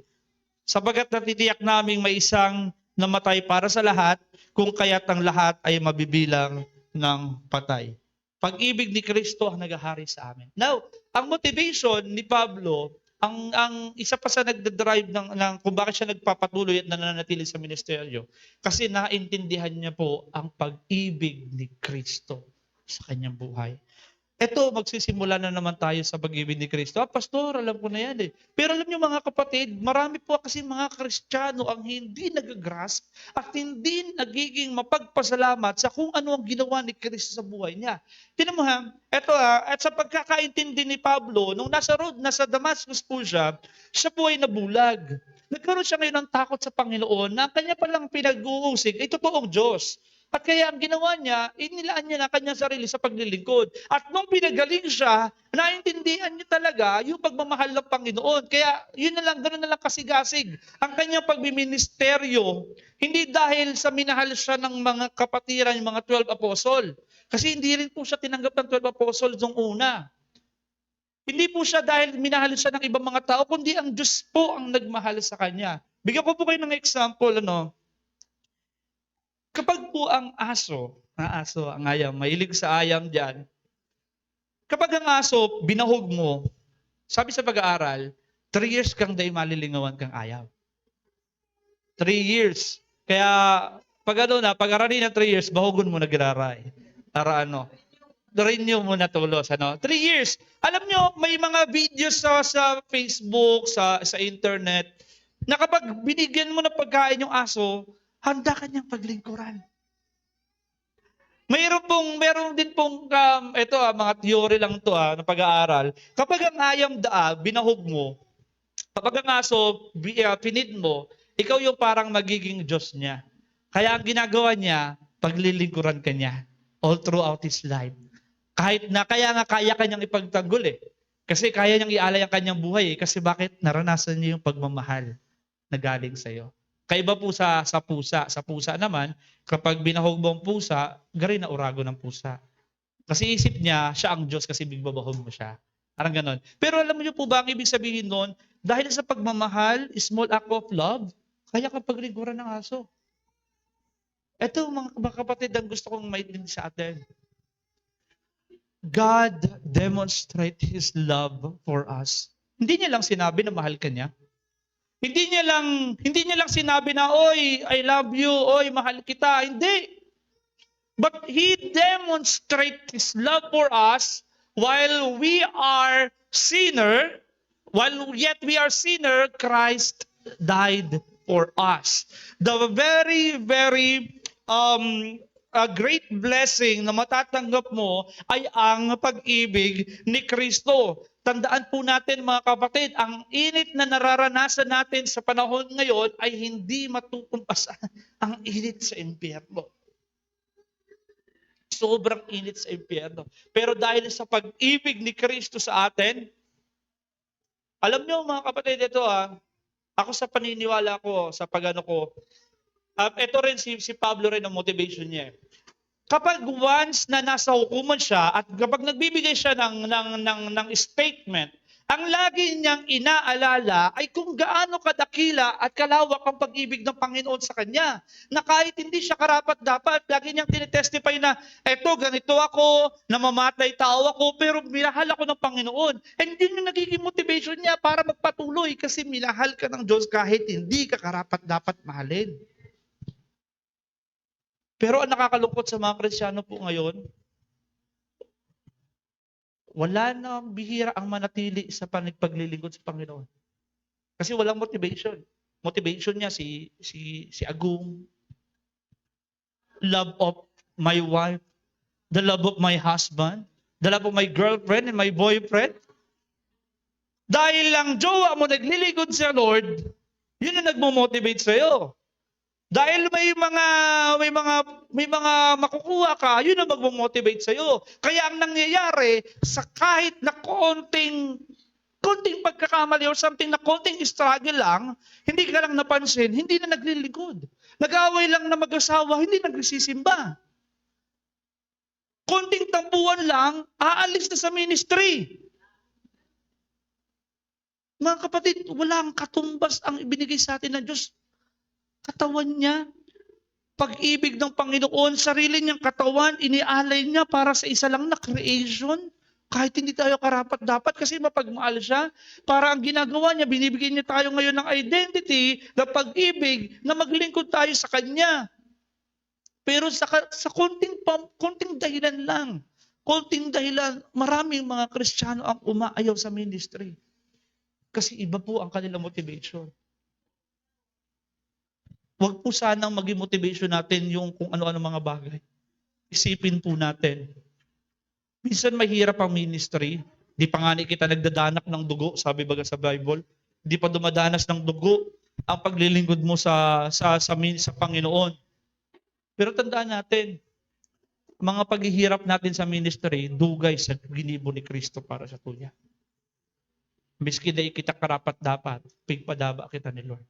sapagat natitiyak naming may isang namatay para sa lahat, kung kaya't ang lahat ay mabibilang ng patay. Pag-ibig ni Kristo ang naghahari sa amin. Now, ang motivation ni Pablo, ang isa pa sa nagdadrive ng kung bakit siya nagpapatuloy at nananatili sa ministeryo, kasi naintindihan niya po ang pag-ibig ni Kristo sa kanyang buhay. Eto, magsisimula na naman tayo sa pag-ibig ni Kristo. Pastor, alam ko na yan eh. Pero alam niyo mga kapatid, marami po kasi mga Kristiyano ang hindi nagagrasp at hindi nagiging mapagpasalamat sa kung ano ang ginawa ni Kristo sa buhay niya. Tinan mo ha, eto at sa pagkakaintindi ni Pablo, nung nasa Damascus po siya po ay nabulag. Nagkaroon siya ngayon ng takot sa Panginoon na ang kanya palang pinag-uusig ay totoong Diyos. At kaya ang ginawa niya, inilaan niya na kanyang sarili sa paglilingkod. At nung pinagaling siya, naintindihan niya talaga yung pagmamahal ng Panginoon. Kaya yun na lang, ganoon na lang kasigasig. Ang kanyang pagbiministeryo, hindi dahil sa minahal siya ng mga kapatiran, yung mga 12 apostol. Kasi hindi rin po siya tinanggap ng 12 apostol nung una. Hindi po siya dahil minahal siya ng ibang mga tao, kundi ang Diyos po ang nagmahal sa kanya. Bigyan ko po kayo ng example, kapag po ang ang ayam, mahilig sa ayam dyan, kapag ang aso, binahog mo, sabi sa pag-aaral, 3 years kang day malilingawan kang ayam. 3 years. Kaya, pag-arani ng 3 years, bahugon mo na giraray. Para renew mo na tulos. 3 years. Alam nyo, may mga videos sa Facebook, sa internet, na kapag binigyan mo ng pagkain yung aso, handa ka niyang paglingkuran. Meron din pong, mga theory lang to ng pag-aaral. Kapag ang ayam binahog mo, kapag ang aso, pinid mo, ikaw yung parang magiging Diyos niya. Kaya ang ginagawa niya, paglilingkuran ka niya all throughout his life. Kaya nga kaya kanyang ipagtanggol eh. Kasi kaya niyang ialay ang kanyang buhay eh. Kasi bakit? Naranasan niya yung pagmamahal na galing sa'yo. Kaiba po sa pusa. Sa pusa naman, kapag binahog mo ang pusa, gari na urago ng pusa. Kasi isip niya, siya ang Diyos kasi bigbabahog mo siya. Parang ganon. Pero alam niyo po ba ang ibig sabihin nun? Dahil sa pagmamahal, small act of love, kaya kapag liguran ng aso. Ito mga kapatid ang gusto kong maintindi sa atin. God demonstrate His love for us. Hindi niya lang sinabi na mahal ka niya. Hindi niya lang sinabi na, oy, I love you, oy, mahal kita. Hindi. But He demonstrates His love for us while we are sinner, while yet we are sinner, Christ died for us. The very, very a great blessing na matatanggap mo ay ang pag-ibig ni Kristo. Tandaan po natin mga kapatid, ang init na nararanasan natin sa panahon ngayon ay hindi matutumpasan ang init sa impyerno. Sobrang init sa impyerno. Pero dahil sa pag-ibig ni Kristo sa atin, alam niyo mga kapatid, ito ako sa paniniwala ko, sa pagano ko, ito rin si Pablo rin ang motivation niya. Kapag once na nasa hukuman siya at kapag nagbibigay siya ng statement, ang lagi niyang inaalala ay kung gaano kadakila at kalawak ang pag-ibig ng Panginoon sa kanya. Na kahit hindi siya karapat-dapat, lagi niyang tinitestify na, eto, ganito ako, namamatay tao ako, pero minahal ako ng Panginoon. And yun yung nagiging motivation niya para magpatuloy kasi minahal ka ng Diyos kahit hindi ka karapat-dapat mahalin. Pero ang nakakalungkot sa mga Kristiyano po ngayon, wala na bihira ang manatili sa paglilingkod sa Panginoon. Kasi walang motivation. Motivation niya si Agum, love of my wife, the love of my husband, the love of my girlfriend and my boyfriend. Dahil lang jowa mo naglilingkod sa Lord, yun ang nagmo-motivate sa'yo. Dahil may mga makukuha ka, yun ang magmo-motivate sa iyo. Kaya ang nangyayari sa kahit na konting pagkakamali or something na konting struggle lang, hindi ka lang napansin, hindi na naglilingkod. Nag-away lang na mag-asawa, hindi nagsisimba. Konting tampuan lang, aalis na sa ministry. Mga kapatid, walang katumbas ang ibinigay sa atin ng Diyos. Katawan niya, pag-ibig ng Panginoon, sarili niyang katawan, inialay niya para sa isa lang na creation. Kahit hindi tayo karapat-dapat kasi mapagmahal siya. Para ang ginagawa niya, binibigyan niya tayo ngayon ng identity, na pag-ibig, na maglingkod tayo sa Kanya. Pero sa konting dahilan lang, konting dahilan, maraming mga Kristiyano ang umaayaw sa ministry. Kasi iba po ang kanilang motivation. Huwag po sanang maging motivation natin yung kung ano-ano mga bagay. Isipin po natin. Minsan mahirap ang ministry. Di pa nga ni kita nagdadanak ng dugo, sabi baga sa Bible. Di pa dumadanas ng dugo ang paglilingkod mo sa Panginoon. Pero tandaan natin, mga paghihirap natin sa ministry, dugay sa ginibo ni Kristo para sa tuya. Miski na kita karapat dapat, pigpadaba kita ni Lord.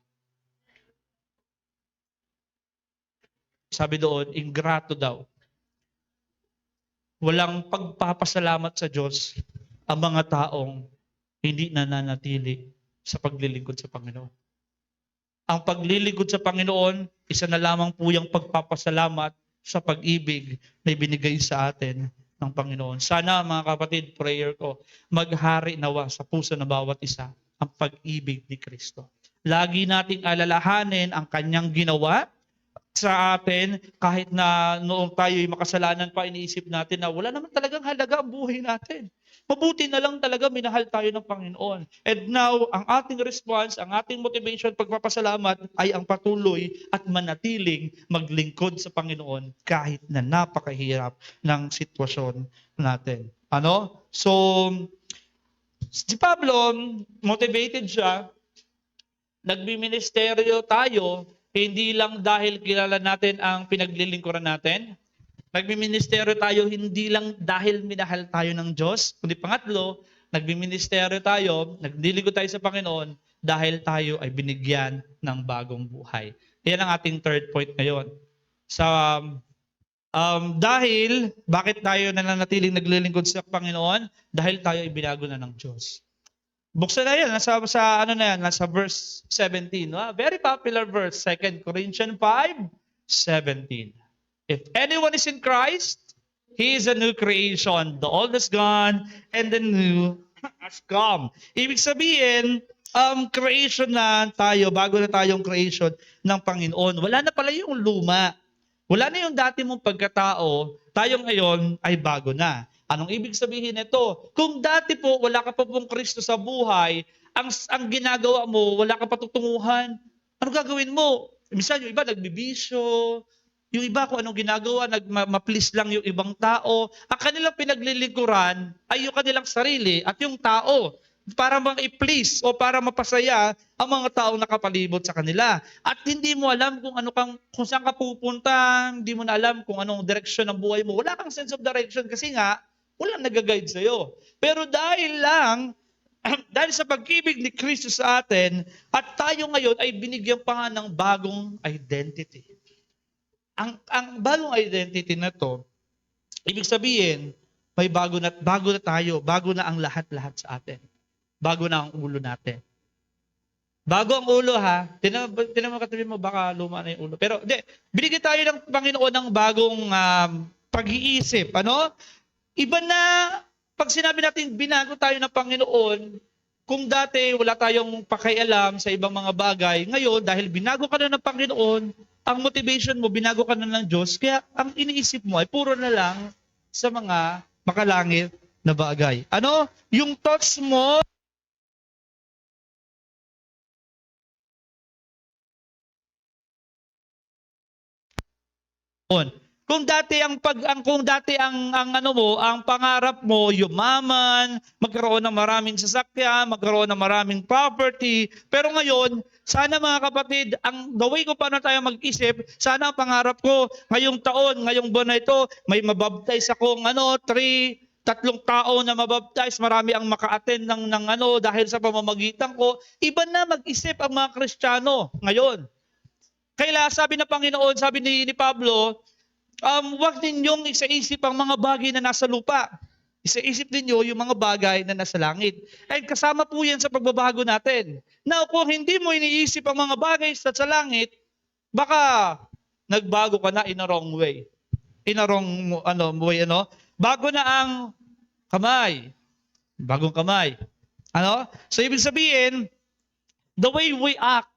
Sabi doon, ingrato daw. Walang pagpapasalamat sa Diyos ang mga taong hindi nananatili sa paglilingkod sa Panginoon. Ang paglilingkod sa Panginoon, isa na lamang po yung pagpapasalamat sa pag-ibig na ibinigay sa atin ng Panginoon. Sana mga kapatid, prayer ko, maghari nawa sa puso ng bawat isa ang pag-ibig ni Kristo. Lagi nating alalahanin ang kanyang ginawa sa atin, kahit na noong tayo'y makasalanan pa, iniisip natin na wala naman talagang halaga ang buhay natin. Mabuti na lang talaga minahal tayo ng Panginoon. And now, ang ating response, ang ating motivation, pagpapasalamat ay ang patuloy at manatiling maglingkod sa Panginoon kahit na napakahirap ng sitwasyon natin. Ano? So, si Pablo, motivated siya, nagbiministeryo tayo, hindi lang dahil kilala natin ang pinaglilingkuran natin. Nagbiministeryo tayo hindi lang dahil minahal tayo ng Diyos. Kundi pangatlo, nagbiministeryo tayo, naglilingkod tayo sa Panginoon dahil tayo ay binigyan ng bagong buhay. Yan ang ating third point ngayon. Dahil, bakit tayo nananatiling naglilingkod sa Panginoon? Dahil tayo ay binago na ng Diyos. Buksan na yan, nasa verse 17. Very popular verse, 2 Corinthians 5:17. If anyone is in Christ, he is a new creation. The old is gone and the new has come. Ibig sabihin, creation na tayo, bago na tayong creation ng Panginoon. Wala na pala yung luma. Wala na yung dati mong pagkatao, tayo ngayon ay bago na. Anong ibig sabihin nito? Kung dati po wala ka pa pong Kristo sa buhay, ang ginagawa mo, wala ka patutunguhan, ano gagawin mo? Minsan yung iba nagbibisyo, yung iba kung anong ginagawa, ma-please lang yung ibang tao. Ang kanilang pinaglilingkuran ay yung kanilang sarili at yung tao para i-please o para mapasaya ang mga taong nakapalibot sa kanila. At hindi mo alam kung saan ka pupunta, hindi mo na alam kung anong direksyon ng buhay mo. Wala kang sense of direction kasi nga, walang nag-guide sa'yo. Pero dahil sa pag-ibig ni Kristo sa atin, at tayo ngayon ay binigyan pa nga ng bagong identity. Ang bagong identity na to, ibig sabihin, may bago na tayo, bago na ang lahat-lahat sa atin. Bago na ang ulo natin. Bago ang ulo ha, tinan mo katabi mo, baka luma na yung ulo. Pero binigyan tayo ng Panginoon ng bagong pag-iisip. Ano? Iba na, pag sinabi natin binago tayo ng Panginoon, kung dati wala tayong pakialam sa ibang mga bagay, ngayon dahil binago ka na ng Panginoon, ang motivation mo, binago ka na ng Diyos, kaya ang iniisip mo ay puro na lang sa mga makalangit na bagay. Ano? Yung thoughts mo, kung dati ang pangarap mo yumaman, magkaroon ng maraming sasakyan, magkaroon ng maraming property, pero ngayon, sana mga kapatid, the way ko paano tayo mag-isip, sana ang pangarap ko ngayong taon, ngayong buwan na ito, may mabaptize akong 3 tao na mabaptize, marami ang maka-attend ng dahil sa pamamagitan ko. Iba na mag-isip ang mga Kristiyano ngayon. Kaya sabi ng Panginoon, sabi ni Pablo, huwag ninyong isaisip ang mga bagay na nasa lupa. Isaisip ninyo yung mga bagay na nasa langit. At kasama po yan sa pagbabago natin. Now, kung hindi mo iniisip ang mga bagay sa langit, baka nagbago ka na in a wrong way. In a wrong way, Bago na ang kamay. Bagong kamay. So, ibig sabihin, the way we act,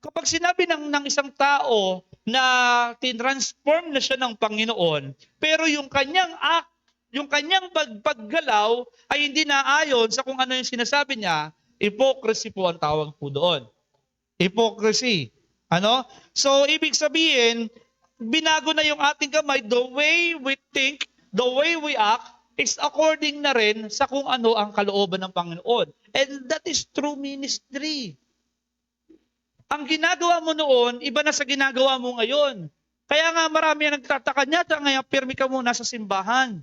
kapag sinabi ng isang tao na tinransform na siya ng Panginoon, pero yung kanyang act yung kanyang paggalaw ay hindi naayon sa kung ano yung sinasabi niya, hypocrisy po ang tawag po doon. Hypocrisy. Ano? So, ibig sabihin, binago na yung ating kamay, the way we think, the way we act, is according na rin sa kung ano ang kalooban ng Panginoon. And that is true ministry. Ang ginagawa mo noon, iba na sa ginagawa mo ngayon. Kaya nga marami ang nagtataka niya, ngayon pirmi ka muna sa simbahan.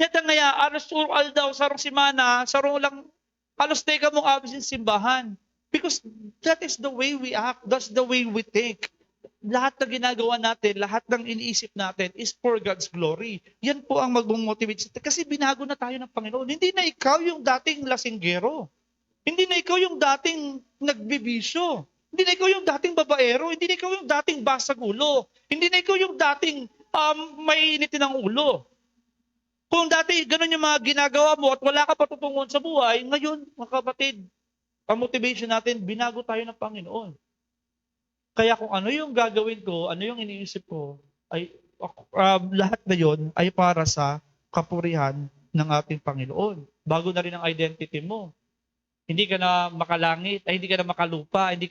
Yata ngaya, alas sural daw, sarong simana, sarong lang, alas teka mong abis yung simbahan. Because that is the way we act, that's the way we think. Lahat na ginagawa natin, lahat ng iniisip natin is for God's glory. Yan po ang mag-motivate. Kasi binago na tayo ng Panginoon. Hindi na ikaw yung dating lasinggero. Hindi na ikaw yung dating nagbibisyo. Hindi na ikaw yung dating babaero. Hindi na ikaw yung dating basag ulo. Hindi na ikaw yung dating mainitin ng ulo. Kung dati ganun yung mga ginagawa mo at wala ka patutunguhan sa buhay, ngayon, mga kapatid, ang motivation natin, binago tayo ng Panginoon. Kaya kung ano yung gagawin ko, ano yung iniisip ko, ay lahat na yon ay para sa kapurihan ng ating Panginoon. Bago na rin ang identity mo. Hindi ka na makalangit, ay hindi ka na makalupa, hindi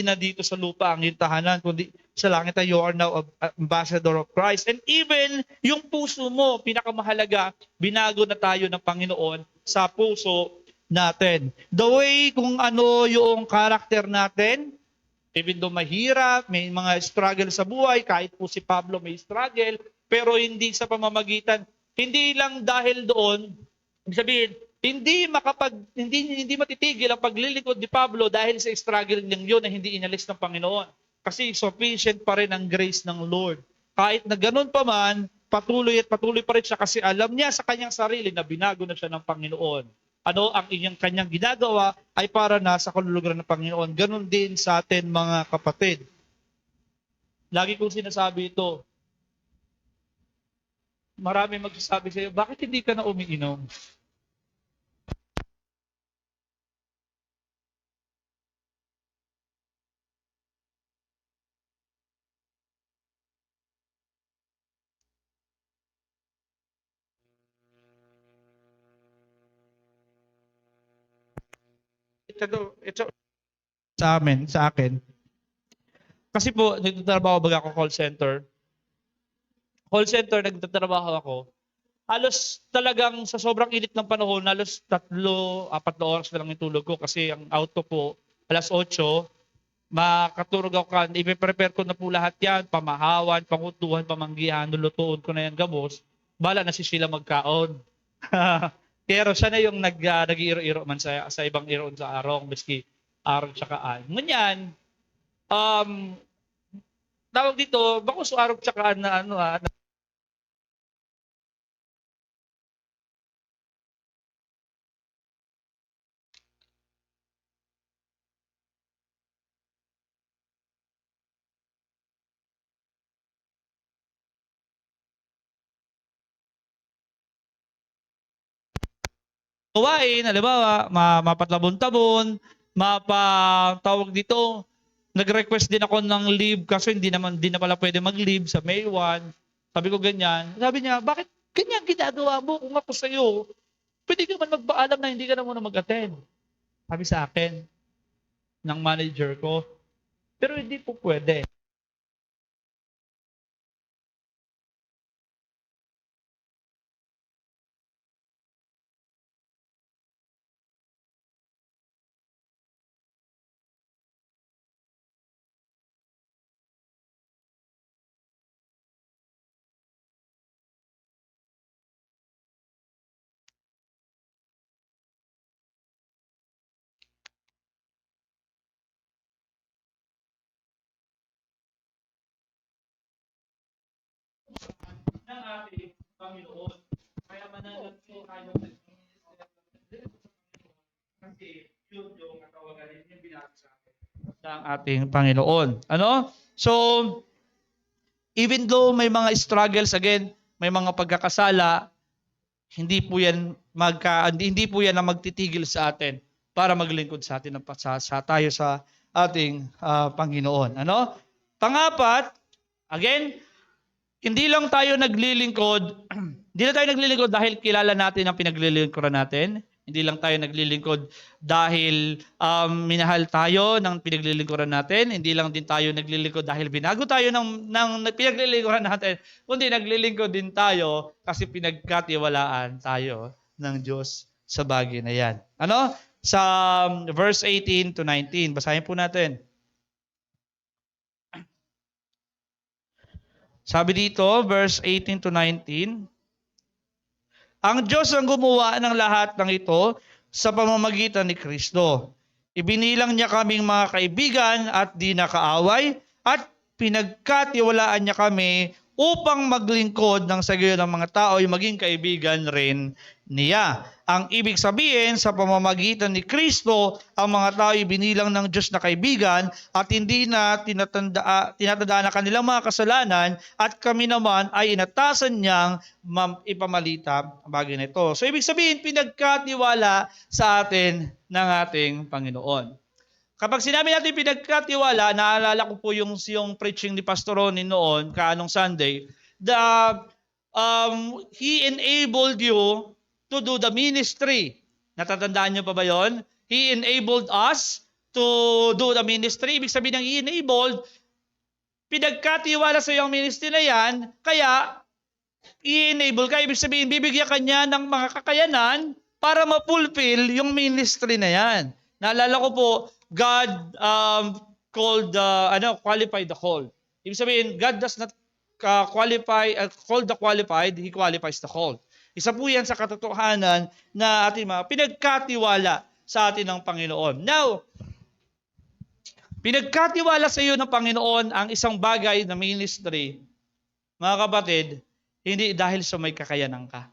na dito sa lupa ang iyong tahanan, kundi sa langit ay you are now ambassador of Christ. And even yung puso mo, pinakamahalaga, binago na tayo ng Panginoon sa puso natin. The way kung ano yung karakter natin, even though mahirap, may mga struggle sa buhay, kahit po si Pablo may struggle, pero hindi sa pamamagitan, hindi lang dahil doon, sabihin, hindi matitigil ang paglilingkod ni Pablo dahil sa struggle niyang yun na hindi inalis ng Panginoon. Kasi sufficient pa rin ang grace ng Lord. Kahit na ganun pa man, patuloy pa rin siya kasi alam niya sa kanyang sarili na binago na siya ng Panginoon. Ano ang kanyang ginagawa ay para na sa kalulugan ng Panginoon. Ganun din sa atin mga kapatid. Lagi kong sinasabi ito. Marami magsasabi sa iyo, bakit hindi ka na umiinom? Ito sa akin. Kasi po, nagtatrabaho baga ako call center. Call center, nagtatrabaho ako. Halos talagang sa sobrang init ng panahon, halos 3-4 na oras na lang yung tulog ko kasi ang auto po, alas 8, makaturog ako kan, ipe-prepare ko na po lahat yan, pamahawan, pangutuhan, pamanggihan, lulutuin ko na yan gabos, bala na si Sheila magkaon. Pero siya na yung nag-iiro-iro man sa ibang iroon sa arong, miski arong tsaka an. Ngunyan, tawag dito, bako sa arong tsaka na gawain, halimbawa, mapatlabon-tabon, tawag dito, nag-request din ako ng leave kasi hindi na pala pwede mag-leave sa May 1. Sabi ko ganyan. Sabi niya, bakit ganyan ginagawa mo kung ako sa'yo? Pwede ka man magpaalam na hindi ka na muna mag-attend. Sabi sa akin, ng manager ko. Pero hindi po pwede. Ng ating Panginoon. Kaya manalag po tayo kasi yun yung katawagan yung binasa sa atin ng ating Panginoon. Ano? So, even though may mga struggles, again, may mga pagkakasala, hindi po yan na magtitigil sa atin para maglingkod sa atin tayo sa ating Panginoon. Ano? Pangapat, again, Hindi lang tayo naglilingkod, hindi lang tayo naglilingkod dahil kilala natin ang pinaglilingkuran natin. Hindi lang tayo naglilingkod dahil minahal tayo ng pinaglilingkuran natin. Hindi lang din tayo naglilingkod dahil binago tayo ng pinaglilingkuran natin. Kundi naglilingkod din tayo kasi pinagkatiwalaan tayo ng Diyos sa bagay na yan. Ano? Sa verse 18 to 19. Basahin po natin. Sabi dito, verse 18 to 19, ang Diyos ang gumawa ng lahat ng ito sa pamamagitan ni Kristo. Ibinilang niya kaming mga kaibigan at di nakaaway at pinagkatiwalaan niya kami upang maglingkod ng sagayon ng mga tao ay maging kaibigan rin niya. Ang ibig sabihin, sa pamamagitan ni Kristo, ang mga tao ay binilang ng Diyos na kaibigan at hindi na tinatandaan ang kanilang mga kasalanan at kami naman ay inatasan niyang ipamalita ang bagay na ito. So ibig sabihin, pinagkatiwala sa atin ng ating Panginoon. Kapag sinabi natin pinagkatiwala, naalala ko po yung preaching ni Pastor Ronnie noon, kaanong Sunday, he enabled you to do the ministry. Natatandaan niyo pa ba yon? He enabled us to do the ministry. Ibig sabihin ng enabled, pinagkatiwala sa iyo ang ministry na yan, kaya i-enable ka. Ibig sabihin, bibigyan ka niya ng mga kakayanan para ma-fulfill yung ministry na yan. Naalala ko po, God qualified the call. Ibig sabihin, God does not call the qualified, He qualifies the called. Isa po yan sa katotohanan na ating mga pinagkatiwala sa atin ng Panginoon. Now, pinagkatiwala sa iyo ng Panginoon ang isang bagay na ministry, mga kapatid, hindi dahil sa may kakayanan ka.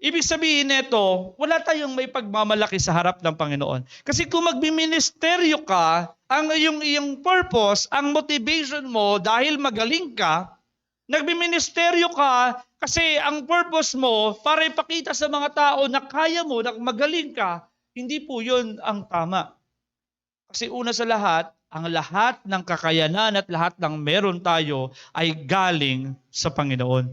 Ibig sabihin nito, wala tayong may pagmamalaki sa harap ng Panginoon. Kasi kung magbiministeryo ka, ang iyong purpose, ang motivation mo dahil magaling ka, nagbiministeryo ka kasi ang purpose mo para ipakita sa mga tao na kaya mo, na magaling ka, hindi po yun ang tama. Kasi una sa lahat, ang lahat ng kakayanan at lahat ng meron tayo ay galing sa Panginoon.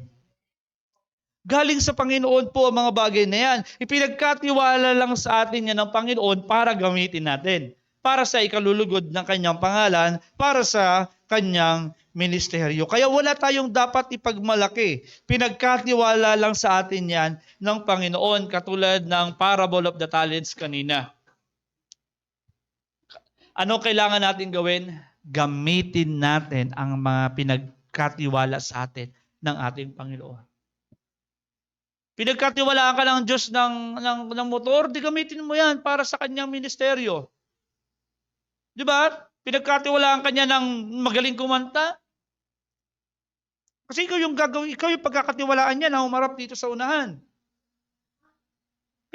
Galing sa Panginoon po ang mga bagay na yan. Ipinagkatiwala lang sa atin yan ng Panginoon para gamitin natin. Para sa ikalulugod ng kanyang pangalan, para sa kanyang ministeryo. Kaya wala tayong dapat ipagmalaki. Pinagkatiwala lang sa atin yan ng Panginoon, katulad ng parable of the talents kanina. Ano kailangan natin gawin? Gamitin natin ang mga pinagkatiwala sa atin ng ating Panginoon. Pinagkatiwalaan ka ng Diyos ng motor, di gamitin mo yan para sa kanyang ministeryo. Di ba? Pinagkatiwalaan ka niya ng magaling kumanta. Kasi ikaw yung pagkakatiwalaan niya na humarap dito sa unahan.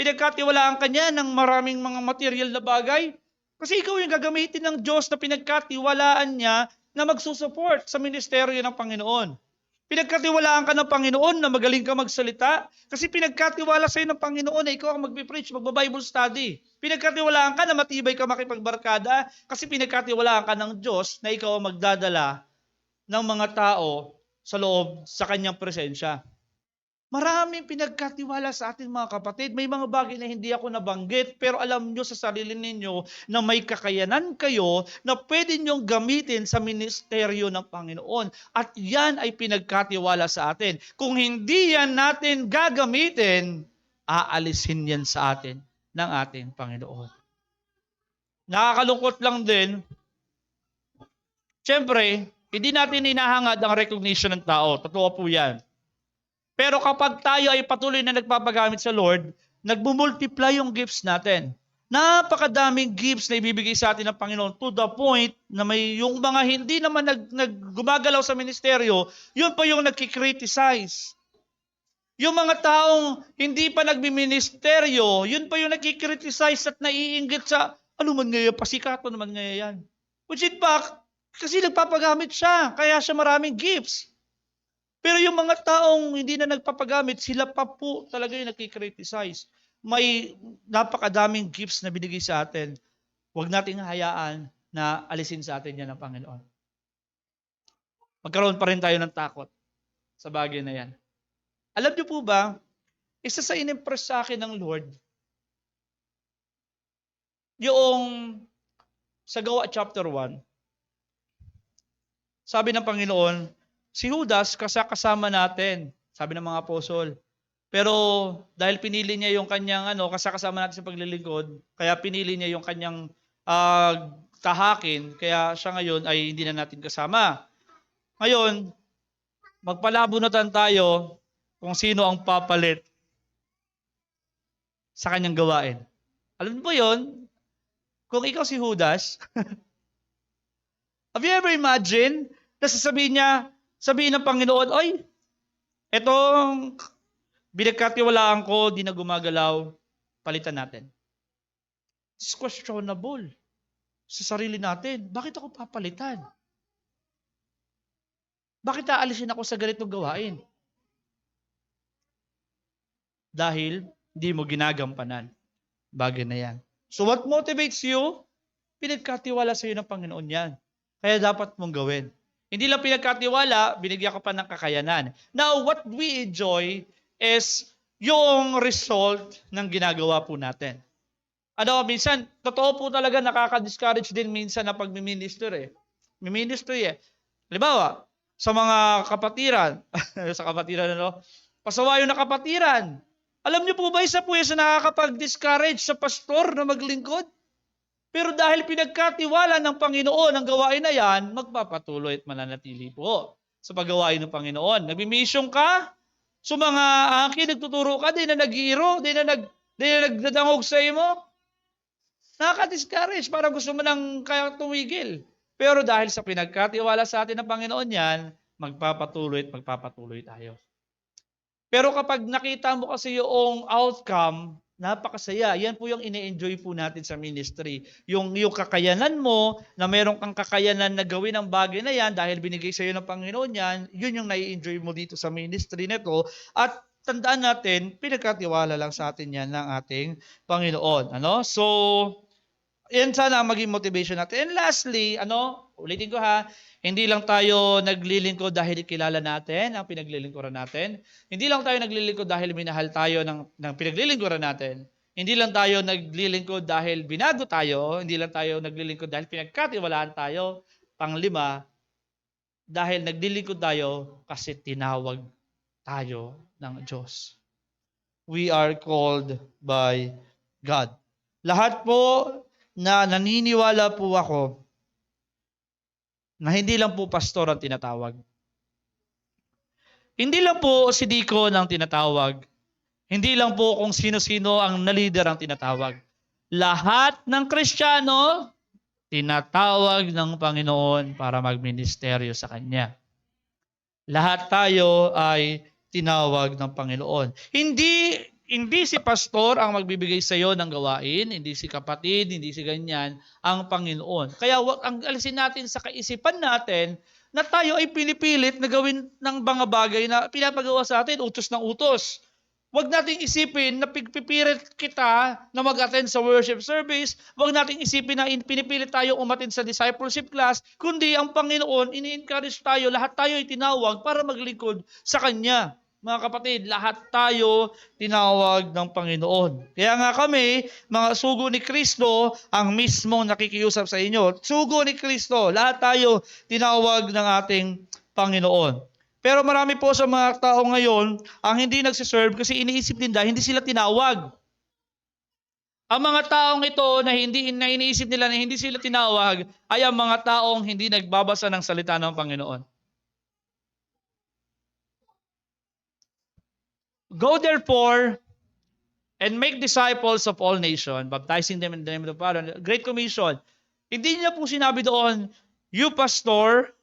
Pinagkatiwalaan ka niya ng maraming mga material na bagay. Kasi ikaw yung gagamitin ng Diyos na pinagkatiwalaan niya na magsusupport sa ministeryo ng Panginoon. Pinagkatiwalaan ka ng Panginoon na magaling ka magsalita. Kasi pinagkatiwala sa iyo ng Panginoon na ikaw ang magpipreach, magba-Bible study. Pinagkatiwalaan ka na matibay ka makipagbarkada. Kasi pinagkatiwalaan ka ng Diyos na ikaw ang magdadala ng mga tao sa loob sa kanyang presensya. Maraming pinagkatiwala sa atin mga kapatid. May mga bagay na hindi ako nabanggit, pero alam nyo sa sarili ninyo na may kakayanan kayo na pwede nyong gamitin sa ministeryo ng Panginoon. At yan ay pinagkatiwala sa atin. Kung hindi yan natin gagamitin, aalisin yan sa atin ng ating Panginoon. Nakakalungkot lang din, siyempre, hindi natin hinahangad ang recognition ng tao. Totoo po yan. Pero kapag tayo ay patuloy na nagpapagamit sa Lord, nagmumultiply yung gifts natin. Napakadaming gifts na ibibigay sa atin ng Panginoon to the point na may yung mga hindi naman gumagalaw sa ministeryo, yun pa yung nagkikriticize. Yung mga taong hindi pa nagbiministeryo, yun pa yung nagkikriticize at naiinggit sa, ano man ngayon, pasikato naman ngayon yan. Which in fact, kasi nagpapagamit siya, kaya siya maraming gifts. Pero yung mga taong hindi na nagpapagamit, sila pa po talaga yung nakikriticize. May napakadaming gifts na binigay sa atin. Huwag nating hayaan na alisin sa atin yan ng Panginoon. magkaroon pa rin tayo ng takot sa bagay na yan. Alam niyo po ba, isa sa inimpress sa akin ng Lord, yung sa Gawa chapter 1, sabi ng Panginoon, si Judas kasama natin, sabi ng mga apostol. Pero dahil pinili niya yung kanyang kasama natin sa paglilingkod, kaya pinili niya yung kanyang tahakin, kaya siya ngayon ay hindi na natin kasama. Ngayon, magpalabunutan tayo kung sino ang papalit sa kanyang gawain. Alam mo yun? Kung ikaw si Judas, have you ever imagined na sabihin ng Panginoon, oy, etong binagkatiwalaan ko, di na gumagalaw, palitan natin. It's questionable sa sarili natin. Bakit ako papalitan? Bakit aalisin ako sa ganitong gawain? Dahil hindi mo ginagampanan bagay na yan. So what motivates you? Pinagkatiwala sa iyo ng Panginoon yan. Kaya dapat mong gawin. Hindi lang pinagkatiwala, binigyan ka pa ng kakayanan. Now, what we enjoy is yung result ng ginagawa po natin. Minsan, totoo po talaga nakaka-discourage din minsan na pag-minister eh. Ministry eh. Halimbawa, sa mga kapatiran, pasawayo na kapatiran. Alam niyo po ba, isa po yan sa nakakapag-discourage sa pastor na maglingkod? Pero dahil pinagkatiwala ng Panginoon ang gawain na yan, magpapatuloy at mananatili po sa paggawain ng Panginoon. Nagmi-mission ka, so mga nagtuturo ka, di na nag-iiro, di na nagdadangog sa imo. Nakaka-discourage, parang gusto mo nang kaya tumigil. Pero dahil sa pinagkatiwala sa atin ng Panginoon yan, magpapatuloy tayo. Pero kapag nakita mo kasi yung outcome, napakasaya. Yan po yung ine-enjoy po natin sa ministry. Yung kakayanan mo, na meron kang kakayanan na gawin ang bagay na yan dahil binigay sa iyo ng Panginoon yan, yun yung nai-enjoy mo dito sa ministry nito. At tandaan natin, pinagkatiwala lang sa atin yan ng ating Panginoon. So, yan sana ang maging motivation natin. And lastly, ulitin ko ha, hindi lang tayo naglilingkod dahil kilala natin ang pinaglilingkuran natin. Hindi lang tayo naglilingkod dahil minahal tayo ng pinaglilingkuran natin. Hindi lang tayo naglilingkod dahil binago tayo. Hindi lang tayo naglilingkod dahil pinagkatiwalaan tayo. Panglima, dahil naglilingkod tayo kasi tinawag tayo ng Diyos. We are called by God. Lahat po na naniniwala po ako na hindi lang po pastor ang tinatawag. Hindi lang po si Deacon ang tinatawag. Hindi lang po kung sino-sino ang na-leader ang tinatawag. Lahat ng Kristiyano, tinatawag ng Panginoon para magministeryo sa Kanya. Lahat tayo ay tinawag ng Panginoon. Hindi si pastor ang magbibigay sa iyo ng gawain, hindi si kapatid, hindi si ganyan, ang Panginoon. Kaya ang alisin natin sa kaisipan natin na tayo ay pinipilit na gawin ng mga bagay na pinapagawa sa atin, utos ng utos. Huwag nating isipin na pipipilit kita na mag-attend sa worship service. Huwag nating isipin na pinipilit tayo umattend sa discipleship class. Kundi ang Panginoon, ini-encourage tayo, lahat tayo ay tinawag para maglingkod sa Kanya. Mga kapatid, lahat tayo tinawag ng Panginoon. Kaya nga kami, mga sugo ni Kristo, ang mismong nakikiusap sa inyo. Sugo ni Kristo, lahat tayo tinawag ng ating Panginoon. Pero marami po sa mga tao ngayon ang hindi nagsiserve kasi iniisip nila hindi sila tinawag. Ang mga taong ito na iniisip nila na hindi sila tinawag ay ang mga taong hindi nagbabasa ng salita ng Panginoon. Go therefore and make disciples of all nations, baptizing them in the name of the Father. Great Commission. Hindi niya po sinabi doon, you pastor,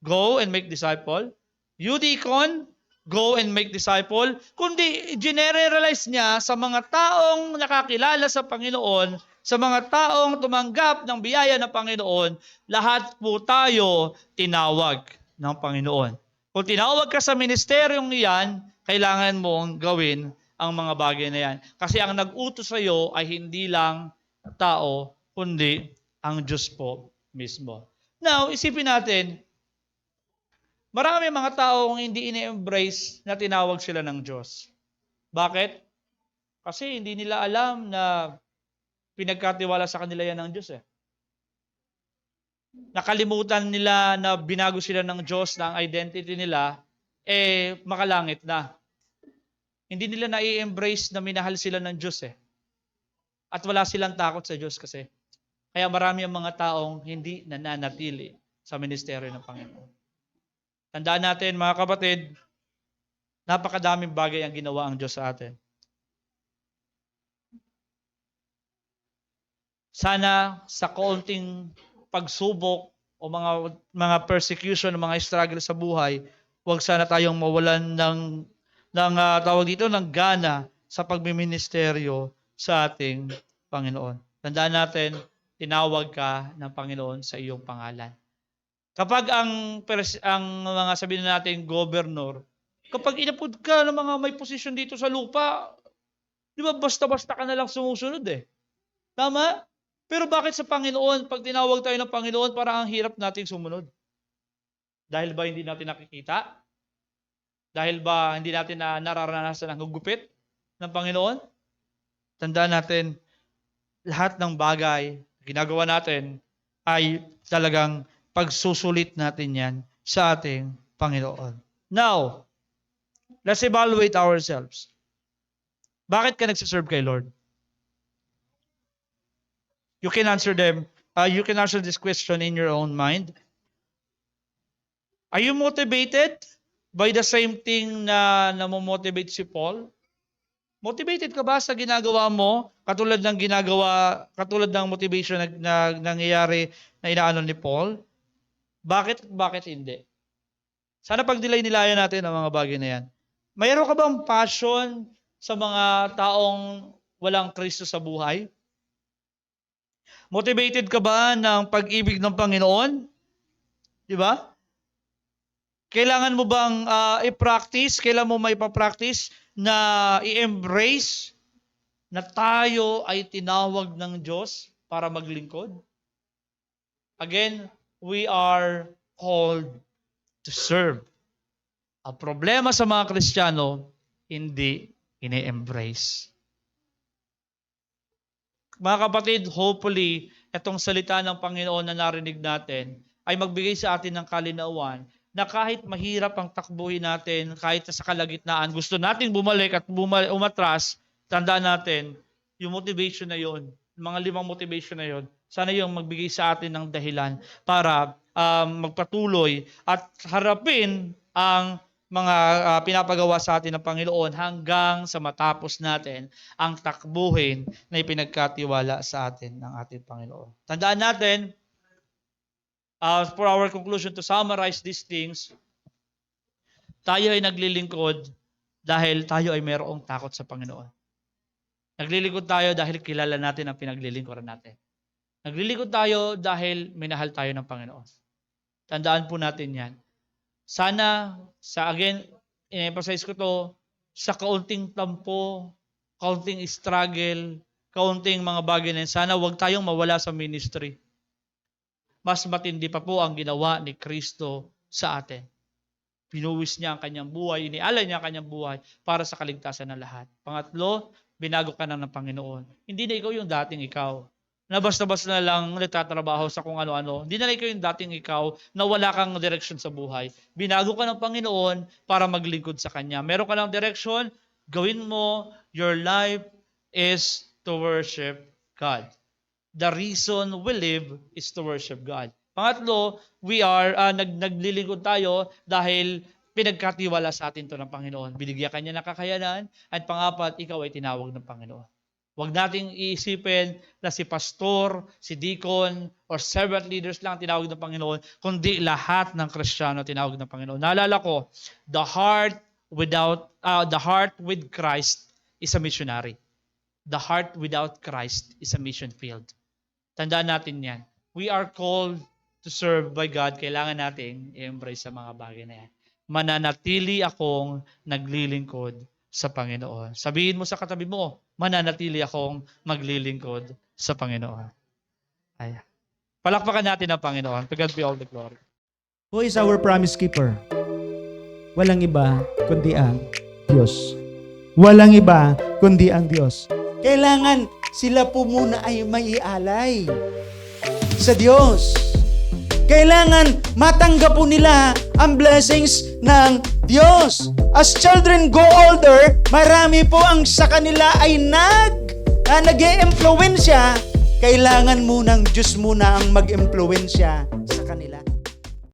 go and make disciple. You deacon, go and make disciple. Kundi generalize niya sa mga taong nakakilala sa Panginoon, sa mga taong tumanggap ng biyaya ng Panginoon, lahat po tayo tinawag ng Panginoon. Kung tinawag ka sa ministeryong iyan, kailangan mong gawin ang mga bagay na yan. Kasi ang nag-utos sa iyo ay hindi lang tao, kundi ang Diyos po mismo. Now, isipin natin, Marami mga taong hindi ini-embrace na tinawag sila ng Diyos. Bakit? Kasi hindi nila alam na pinagkatiwala sa kanila yan ng Diyos eh. Nakalimutan nila na binago sila ng Diyos, na ang identity nila, makalangit na. Hindi nila na-embrace na minahal sila ng Diyos eh. At wala silang takot sa Diyos kasi. Kaya marami ang mga taong hindi nananatili sa ministeryo ng Panginoon. Tandaan natin mga kapatid, napakadaming bagay ang ginawa ang Diyos sa atin. Sana sa kaunting pagsubok o mga persecution, mga struggle sa buhay, huwag sana tayong mawalan ng tawag dito ng gana sa pagmiministeryo sa ating Panginoon. Tandaan natin, tinawag ka ng Panginoon sa iyong pangalan. Kapag ang mga sabihin natin gobernador, kapag inapod ka ng mga may posisyon dito sa lupa, di ba basta-basta ka na lang sumusunod eh. Tama? Pero bakit sa Panginoon, pag tinawag tayo ng Panginoon, parang ang hirap nating sumunod? Dahil ba hindi natin nakikita? Dahil ba hindi natin nararanasan ang hugupit ng Panginoon? Tandaan natin, lahat ng bagay ginagawa natin ay talagang pagsusulit natin yan sa ating Panginoon. Now, let's evaluate ourselves. Bakit ka nagsiserve kay Lord? You can answer you can answer this question in your own mind. Are you motivated by the same thing na namomotivate si Paul? Motivated ka ba sa ginagawa mo? Katulad ng motivation na nangyayari na inaano ni Paul? Bakit hindi? Sana pag-delay-nilayan natin ang mga bagay na yan. Mayroon ka bang passion sa mga taong walang Kristo sa buhay? Motivated ka ba ng pag-ibig ng Panginoon? Di ba? Kailangan mo bang i-practice? Kailan mo may pa-practice na i-embrace na tayo ay tinawag ng Diyos para maglingkod? Again, we are called to serve. Ang problema sa mga Kristiyano, hindi ini-embrace. Mga kapatid, hopefully, itong salita ng Panginoon na narinig natin ay magbigay sa atin ng kalinawan na kahit mahirap ang takbuhin natin, kahit sa kalagitnaan, gusto nating bumalik at umatras, tandaan natin, yung motivation na yon, mga 5 motivation na yon, sana yung magbigay sa atin ng dahilan para magpatuloy at harapin ang mga pinapagawa sa atin ng Panginoon hanggang sa matapos natin ang takbuhin na ipinagkatiwala sa atin ng ating Panginoon. Tandaan natin, for our conclusion, to summarize these things, tayo ay naglilingkod dahil tayo ay mayroong takot sa Panginoon. Naglilingkod tayo dahil kilala natin ang pinaglilingkuran natin. Naglilingkod tayo dahil minahal tayo ng Panginoon. Tandaan po natin yan. Sana, again, in-emphasize ko to, sa kaunting tampo, kaunting struggle, kaunting mga bagay na yan, sana huwag tayong mawala sa ministry. Mas matindi pa po ang ginawa ni Kristo sa atin. Pinuwis niya ang kanyang buhay, inialay niya ang kanyang buhay para sa kaligtasan ng lahat. Pangatlo, binago ka na ng Panginoon. Hindi na ikaw yung dating ikaw, na basta-basta na lang nagtatrabaho sa kung ano-ano. Hindi na ikaw yung dating ikaw na wala kang direction sa buhay. Binago ka ng Panginoon para maglingkod sa Kanya. Meron ka ng direction, gawin mo, your life is to worship God. The reason we live is to worship God. Pangatlo, we are, naglilingkod tayo dahil pinagkatiwala sa atin to ng Panginoon. Binigyan kanya ng kakayanan. At pangapat, ikaw ay tinawag ng Panginoon. Huwag nating iisipin na si pastor, si deacon, or servant leaders lang tinawag ng Panginoon, kundi lahat ng Kristiyano tinawag ng Panginoon. Naalala ko, the heart with Christ is a missionary. The heart without Christ is a mission field. Tandaan natin yan. We are called to serve by God. Kailangan natin i-embrace sa mga bagay na yan. Mananatili akong naglilingkod sa Panginoon. Sabihin mo sa katabi mo, mananatili akong maglilingkod sa Panginoon. Ayan. Palakpakan natin ang Panginoon. To God be all the glory. Who is our promise keeper? walang iba kundi ang Diyos. Walang iba kundi ang Diyos. Kailangan sila po muna ay maialay sa Diyos. Kailangan matanggap po nila ang blessings ng Diyos. As children go older, marami po ang sa kanila ay nag-e-impluwensya. Kailangan munang Diyos muna ang mag-impluwensya